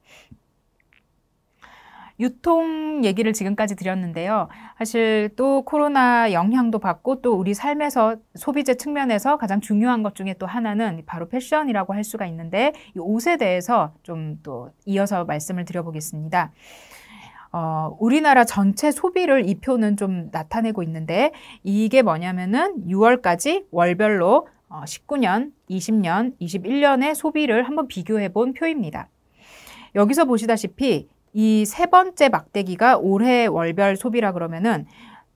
S1: 유통 얘기를 지금까지 드렸는데요. 사실 또 코로나 영향도 받고 또 우리 삶에서 소비재 측면에서 가장 중요한 것 중에 또 하나는 바로 패션이라고 할 수가 있는데 이 옷에 대해서 좀 또 이어서 말씀을 드려보겠습니다. 우리나라 전체 소비를 이 표는 좀 나타내고 있는데 이게 뭐냐면은 6월까지 월별로 19년, 20년, 21년의 소비를 한번 비교해 본 표입니다. 여기서 보시다시피 이 세 번째 막대기가 올해 월별 소비라 그러면은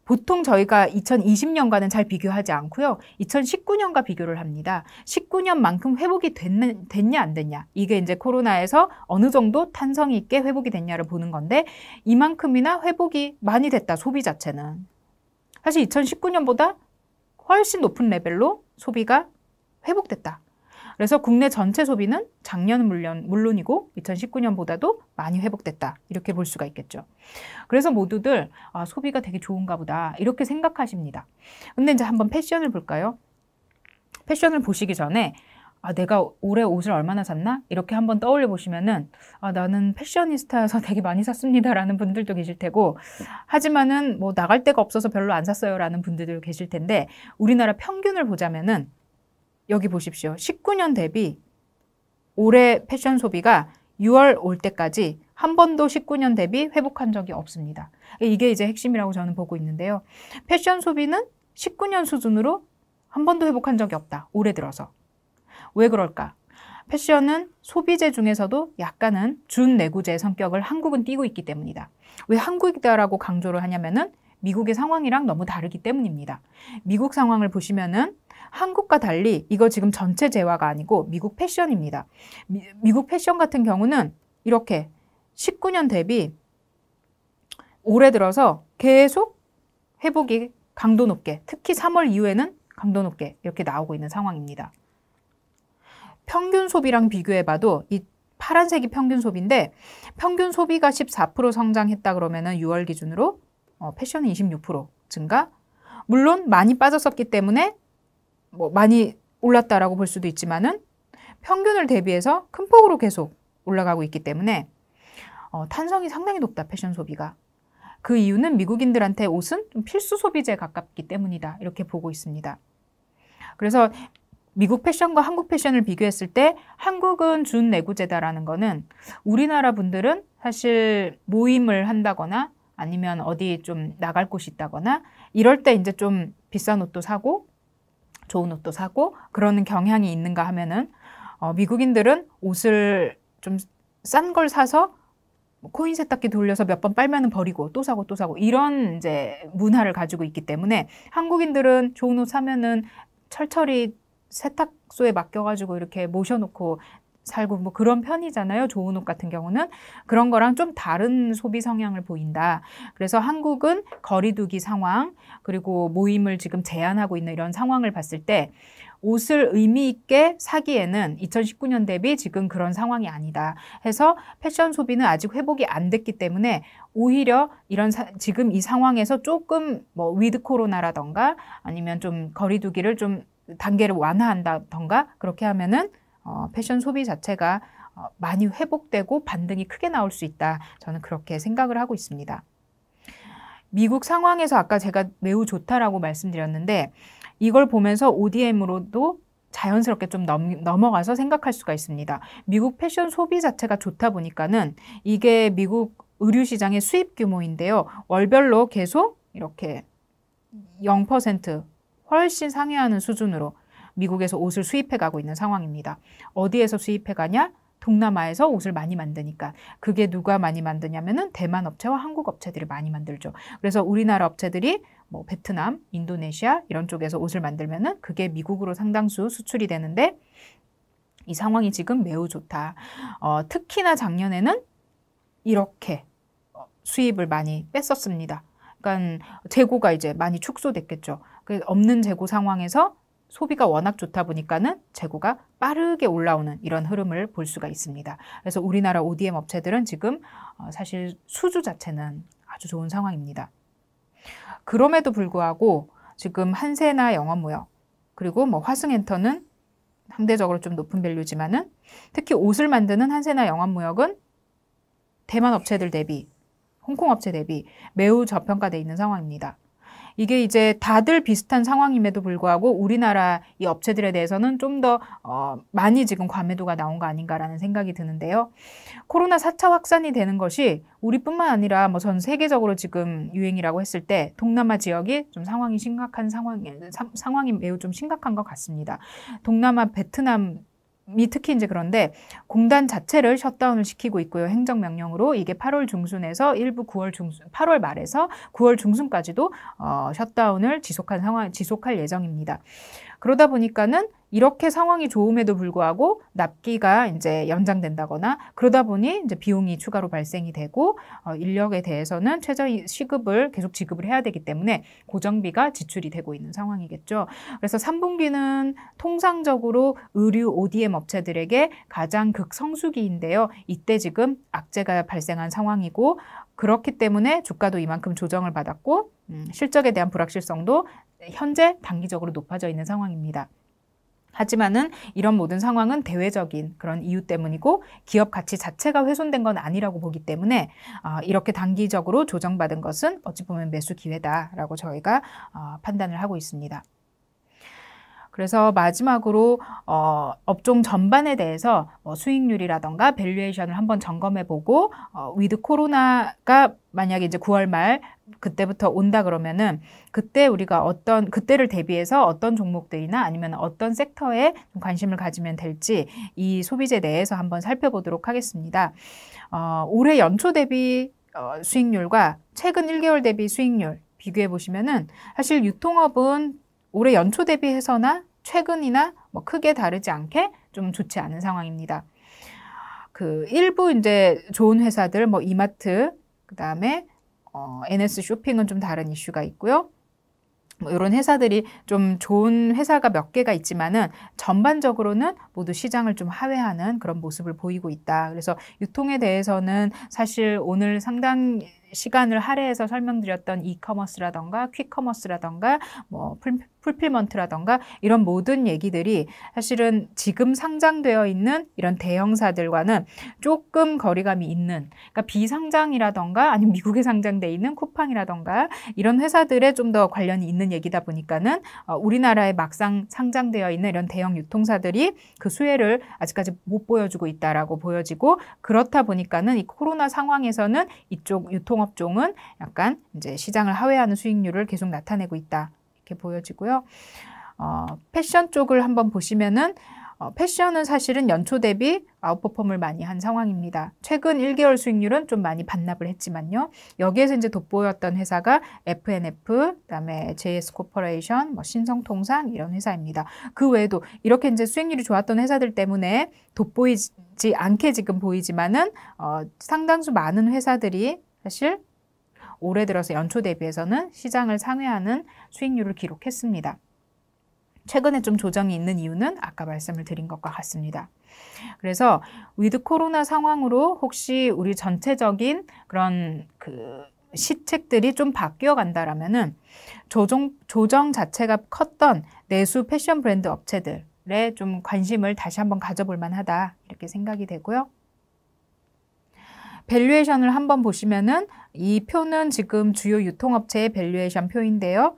S1: 보통 저희가 2020년과는 잘 비교하지 않고요. 2019년과 비교를 합니다. 19년만큼 회복이 됐냐 안 됐냐. 이게 이제 코로나에서 어느 정도 탄성이 있게 회복이 됐냐를 보는 건데 이만큼이나 회복이 많이 됐다. 소비 자체는. 사실 2019년보다 훨씬 높은 레벨로 소비가 회복됐다. 그래서 국내 전체 소비는 작년은 물론이고 2019년보다도 많이 회복됐다. 이렇게 볼 수가 있겠죠. 그래서 모두들 소비가 되게 좋은가 보다 이렇게 생각하십니다. 근데 이제 한번 패션을 볼까요? 패션을 보시기 전에 내가 올해 옷을 얼마나 샀나? 이렇게 한번 떠올려 보시면은 나는 패셔니스타여서 되게 많이 샀습니다 라는 분들도 계실 테고 하지만은 뭐 나갈 데가 없어서 별로 안 샀어요 라는 분들도 계실 텐데 우리나라 평균을 보자면은 여기 보십시오. 19년 대비 올해 패션 소비가 6월 올 때까지 한 번도 19년 대비 회복한 적이 없습니다. 이게 이제 핵심이라고 저는 보고 있는데요. 패션 소비는 19년 수준으로 한 번도 회복한 적이 없다. 올해 들어서. 왜 그럴까? 패션은 소비재 중에서도 약간은 준내구재 성격을 한국은 띠고 있기 때문이다. 왜 한국이다라고 강조를 하냐면은 미국의 상황이랑 너무 다르기 때문입니다. 미국 상황을 보시면은 한국과 달리 이거 지금 전체 재화가 아니고 미국 패션입니다. 미국 패션 같은 경우는 이렇게 19년 대비 올해 들어서 계속 회복이 강도 높게 특히 3월 이후에는 강도 높게 이렇게 나오고 있는 상황입니다. 평균 소비랑 비교해봐도 이 파란색이 평균 소비인데 평균 소비가 14% 성장했다 그러면은 6월 기준으로 패션은 26% 증가. 물론 많이 빠졌었기 때문에 뭐 많이 올랐다라고 볼 수도 있지만은 평균을 대비해서 큰 폭으로 계속 올라가고 있기 때문에 탄성이 상당히 높다 패션 소비가. 그 이유는 미국인들한테 옷은 좀 필수 소비재에 가깝기 때문이다 이렇게 보고 있습니다. 그래서 미국 패션과 한국 패션을 비교했을 때 한국은 준내구재다라는 거는 우리나라 분들은 사실 모임을 한다거나 아니면 어디 좀 나갈 곳이 있다거나 이럴 때 이제 좀 비싼 옷도 사고 좋은 옷도 사고 그러는 경향이 있는가 하면은 미국인들은 옷을 좀 싼 걸 사서 코인 세탁기 돌려서 몇 번 빨면은 버리고 또 사고 또 사고 이런 이제 문화를 가지고 있기 때문에 한국인들은 좋은 옷 사면은 철철이 세탁소에 맡겨가지고 이렇게 모셔놓고 살고 뭐 그런 편이잖아요. 좋은 옷 같은 경우는 그런 거랑 좀 다른 소비 성향을 보인다. 그래서 한국은 거리두기 상황 그리고 모임을 지금 제한하고 있는 이런 상황을 봤을 때 옷을 의미 있게 사기에는 2019년 대비 지금 그런 상황이 아니다 해서 패션 소비는 아직 회복이 안 됐기 때문에 오히려 이런 지금 이 상황에서 조금 뭐 위드 코로나라던가 아니면 좀 거리두기를 좀 단계를 완화한다던가 그렇게 하면은 패션 소비 자체가 많이 회복되고 반등이 크게 나올 수 있다. 저는 그렇게 생각을 하고 있습니다. 미국 상황에서 아까 제가 매우 좋다라고 말씀드렸는데 이걸 보면서 ODM으로도 자연스럽게 좀 넘어가서 생각할 수가 있습니다. 미국 패션 소비 자체가 좋다 보니까는 이게 미국 의류 시장의 수입 규모인데요. 월별로 계속 이렇게 0% 훨씬 상회하는 수준으로 미국에서 옷을 수입해 가고 있는 상황입니다. 어디에서 수입해 가냐? 동남아에서 옷을 많이 만드니까. 그게 누가 많이 만드냐면은 대만 업체와 한국 업체들이 많이 만들죠. 그래서 우리나라 업체들이 뭐 베트남, 인도네시아 이런 쪽에서 옷을 만들면은 그게 미국으로 상당수 수출이 되는데 이 상황이 지금 매우 좋다. 특히나 작년에는 이렇게 수입을 많이 뺐었습니다. 그러니까 재고가 이제 많이 축소됐겠죠. 없는 재고 상황에서 소비가 워낙 좋다 보니까는 재고가 빠르게 올라오는 이런 흐름을 볼 수가 있습니다. 그래서 우리나라 ODM 업체들은 지금 사실 수주 자체는 아주 좋은 상황입니다. 그럼에도 불구하고 지금 한세나 영업무역 그리고 뭐 화승엔터는 상대적으로 좀 높은 밸류지만은 특히 옷을 만드는 한세나 영업무역은 대만 업체들 대비 홍콩 업체 대비 매우 저평가되어 있는 상황입니다. 이게 이제 다들 비슷한 상황임에도 불구하고 우리나라 이 업체들에 대해서는 좀 더 많이 지금 과매도가 나온 거 아닌가라는 생각이 드는데요. 코로나 4차 확산이 되는 것이 우리뿐만 아니라 뭐 전 세계적으로 지금 유행이라고 했을 때 동남아 지역이 좀 상황이 심각한 상황이 매우 좀 심각한 것 같습니다. 동남아 베트남 이 특히 이제 그런데 공단 자체를 셧다운을 시키고 있고요. 행정명령으로 이게 8월 중순에서 일부 8월 말에서 9월 중순까지도 셧다운을 지속할 예정입니다. 그러다 보니까는 이렇게 상황이 좋음에도 불구하고 납기가 이제 연장된다거나 그러다 보니 이제 비용이 추가로 발생이 되고 인력에 대해서는 최저 시급을 계속 지급을 해야 되기 때문에 고정비가 지출이 되고 있는 상황이겠죠. 그래서 3분기는 통상적으로 의류 ODM 업체들에게 가장 극성수기인데요. 이때 지금 악재가 발생한 상황이고 그렇기 때문에 주가도 이만큼 조정을 받았고 실적에 대한 불확실성도 현재 단기적으로 높아져 있는 상황입니다. 하지만은 이런 모든 상황은 대외적인 그런 이유 때문이고 기업 가치 자체가 훼손된 건 아니라고 보기 때문에 이렇게 단기적으로 조정받은 것은 어찌 보면 매수 기회다라고 저희가 판단을 하고 있습니다. 그래서 마지막으로 업종 전반에 대해서 수익률이라던가 밸류에이션을 한번 점검해보고 위드 코로나가 만약에 이제 9월 말 그때부터 온다 그러면은 그때 우리가 그때를 대비해서 어떤 종목들이나 아니면 어떤 섹터에 좀 관심을 가지면 될지 이 소비재 내에서 한번 살펴보도록 하겠습니다. 올해 연초 대비 수익률과 최근 1개월 대비 수익률 비교해 보시면은 사실 유통업은 올해 연초 대비해서나 최근이나 뭐 크게 다르지 않게 좀 좋지 않은 상황입니다. 일부 이제 좋은 회사들 뭐 이마트 그다음에 NS 쇼핑은 좀 다른 이슈가 있고요. 뭐 이런 회사들이 좀 좋은 회사가 몇 개가 있지만은 전반적으로는 모두 시장을 좀 하회하는 그런 모습을 보이고 있다. 그래서 유통에 대해서는 사실 오늘 상당 시간을 할애해서 설명드렸던 이커머스라던가 퀵커머스라던가 뭐 풀필먼트라던가 이런 모든 얘기들이 사실은 지금 상장되어 있는 이런 대형사들과는 조금 거리감이 있는 그러니까 비상장이라던가 아니면 미국에 상장돼 있는 쿠팡이라던가 이런 회사들에 좀 더 관련이 있는 얘기다 보니까는 우리나라에 막상 상장되어 있는 이런 대형 유통사들이 그 수혜를 아직까지 못 보여주고 있다라고 보여지고 그렇다 보니까는 이 코로나 상황에서는 이쪽 유통업종은 약간 이제 시장을 하회하는 수익률을 계속 나타내고 있다. 이렇게 보여지고요. 패션 쪽을 한번 보시면은 패션은 사실은 연초 대비 아웃퍼폼을 많이 한 상황입니다. 최근 1개월 수익률은 좀 많이 반납을 했지만요. 여기에서 이제 돋보였던 회사가 F&F, 그다음에 JS 코퍼레이션, 뭐 신성통상 이런 회사입니다. 그 외에도 이렇게 이제 수익률이 좋았던 회사들 때문에 돋보이지 않게 지금 보이지만은 상당수 많은 회사들이 사실 올해 들어서 연초 대비해서는 시장을 상회하는 수익률을 기록했습니다. 최근에 좀 조정이 있는 이유는 아까 말씀을 드린 것과 같습니다. 그래서 위드 코로나 상황으로 혹시 우리 전체적인 그런 시책들이 좀 바뀌어 간다라면은 조정 자체가 컸던 내수 패션 브랜드 업체들에 좀 관심을 다시 한번 가져볼 만하다 이렇게 생각이 되고요. 밸류에이션을 한번 보시면은 이 표는 지금 주요 유통업체의 밸류에이션 표인데요.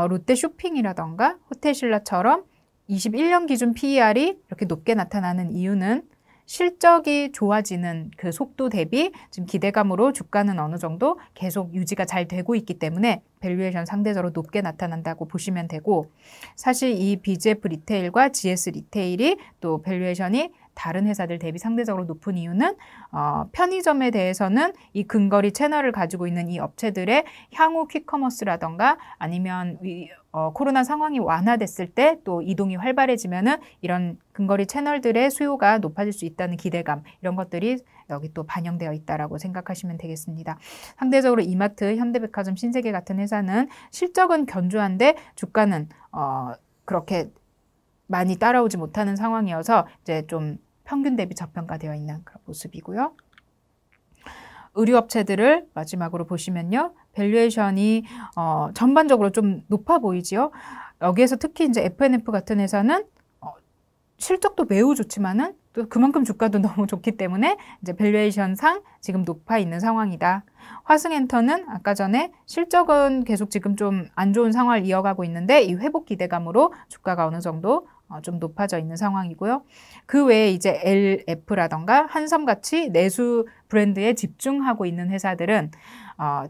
S1: 롯데 쇼핑이라던가 호텔신라처럼 21년 기준 PER이 이렇게 높게 나타나는 이유는 실적이 좋아지는 그 속도 대비 지금 기대감으로 주가는 어느 정도 계속 유지가 잘 되고 있기 때문에 밸류에이션 상대적으로 높게 나타난다고 보시면 되고, 사실 이 BGF 리테일과 GS 리테일이 또 밸류에이션이 다른 회사들 대비 상대적으로 높은 이유는 편의점에 대해서는 이 근거리 채널을 가지고 있는 이 업체들의 향후 퀵커머스라던가 아니면 코로나 상황이 완화됐을 때 또 이동이 활발해지면은 이런 근거리 채널들의 수요가 높아질 수 있다는 기대감, 이런 것들이 여기 또 반영되어 있다라고 생각하시면 되겠습니다. 상대적으로 이마트, 현대백화점, 신세계 같은 회사는 실적은 견조한데 주가는 그렇게 많이 따라오지 못하는 상황이어서 이제 좀 평균 대비 저평가되어 있는 그런 모습이고요. 의류업체들을 마지막으로 보시면요. 밸류에이션이 전반적으로 좀 높아 보이지요. 여기에서 특히 이제 F&F 같은 회사는 실적도 매우 좋지만은 또 그만큼 주가도 너무 좋기 때문에 이제 밸류에이션상 지금 높아 있는 상황이다. 화승엔터는 아까 전에 실적은 계속 지금 좀 안 좋은 상황을 이어가고 있는데 이 회복 기대감으로 주가가 어느 정도 좀 높아져 있는 상황이고요. 그 외에 이제 LF라던가 한섬같이 내수 브랜드에 집중하고 있는 회사들은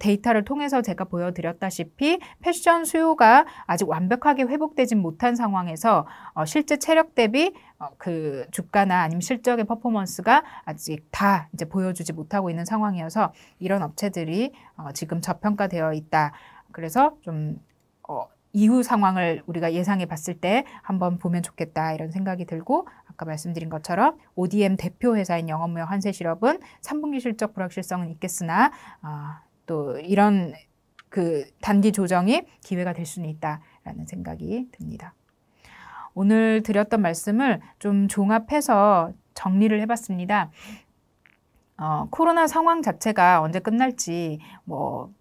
S1: 데이터를 통해서 제가 보여드렸다시피 패션 수요가 아직 완벽하게 회복되진 못한 상황에서 실제 체력 대비 그 주가나 아니면 실적의 퍼포먼스가 아직 다 이제 보여주지 못하고 있는 상황이어서 이런 업체들이 지금 저평가되어 있다. 그래서 좀 이후 상황을 우리가 예상해 봤을 때 한번 보면 좋겠다 이런 생각이 들고, 아까 말씀드린 것처럼 ODM 대표 회사인 영업무역 한세실업은 3분기 실적 불확실성은 있겠으나 또 이런 그 단기 조정이 기회가 될 수는 있다라는 생각이 듭니다. 오늘 드렸던 말씀을 좀 종합해서 정리를 해봤습니다. 코로나 상황 자체가 언제 끝날지,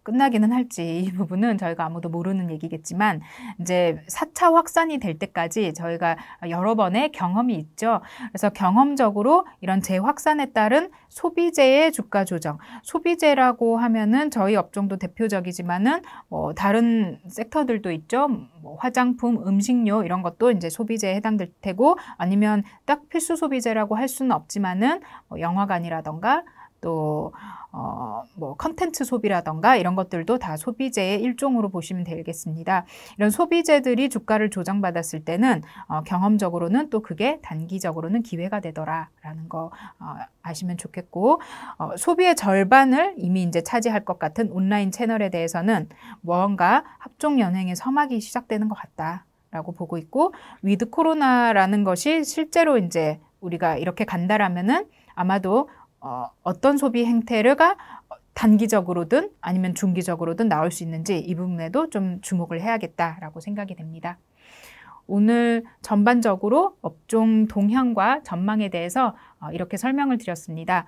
S1: 끝나기는 할지 이 부분은 저희가 아무도 모르는 얘기겠지만 이제 4차 확산이 될 때까지 저희가 여러 번의 경험이 있죠. 그래서 경험적으로 이런 재확산에 따른 소비재의 주가 조정, 소비재라고 하면은 저희 업종도 대표적이지만은 다른 섹터들도 있죠. 화장품, 음식료 이런 것도 이제 소비재에 해당될 테고, 아니면 딱 필수 소비재라고 할 수는 없지만은 영화관이라던가 또 컨텐츠 소비라던가 이런 것들도 다 소비재의 일종으로 보시면 되겠습니다. 이런 소비재들이 주가를 조정받았을 때는 경험적으로는 또 그게 단기적으로는 기회가 되더라라는 거 아시면 좋겠고, 소비의 절반을 이미 이제 차지할 것 같은 온라인 채널에 대해서는 뭔가 합종 연행의 서막이 시작되는 것 같다라고 보고 있고, 위드 코로나라는 것이 실제로 이제 우리가 이렇게 간다라면은 아마도 어떤 소비 행태가 단기적으로든 아니면 중기적으로든 나올 수 있는지 이 부분에도 좀 주목을 해야겠다라고 생각이 됩니다. 오늘 전반적으로 업종 동향과 전망에 대해서 이렇게 설명을 드렸습니다.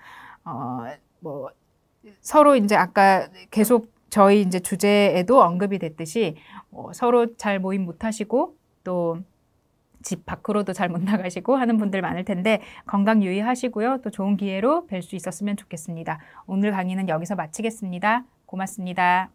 S1: 서로 이제 아까 계속 저희 이제 주제에도 언급이 됐듯이 서로 잘 모임 못 하시고 또 집 밖으로도 잘 못 나가시고 하는 분들 많을 텐데 건강 유의하시고요. 또 좋은 기회로 뵐 수 있었으면 좋겠습니다. 오늘 강의는 여기서 마치겠습니다. 고맙습니다.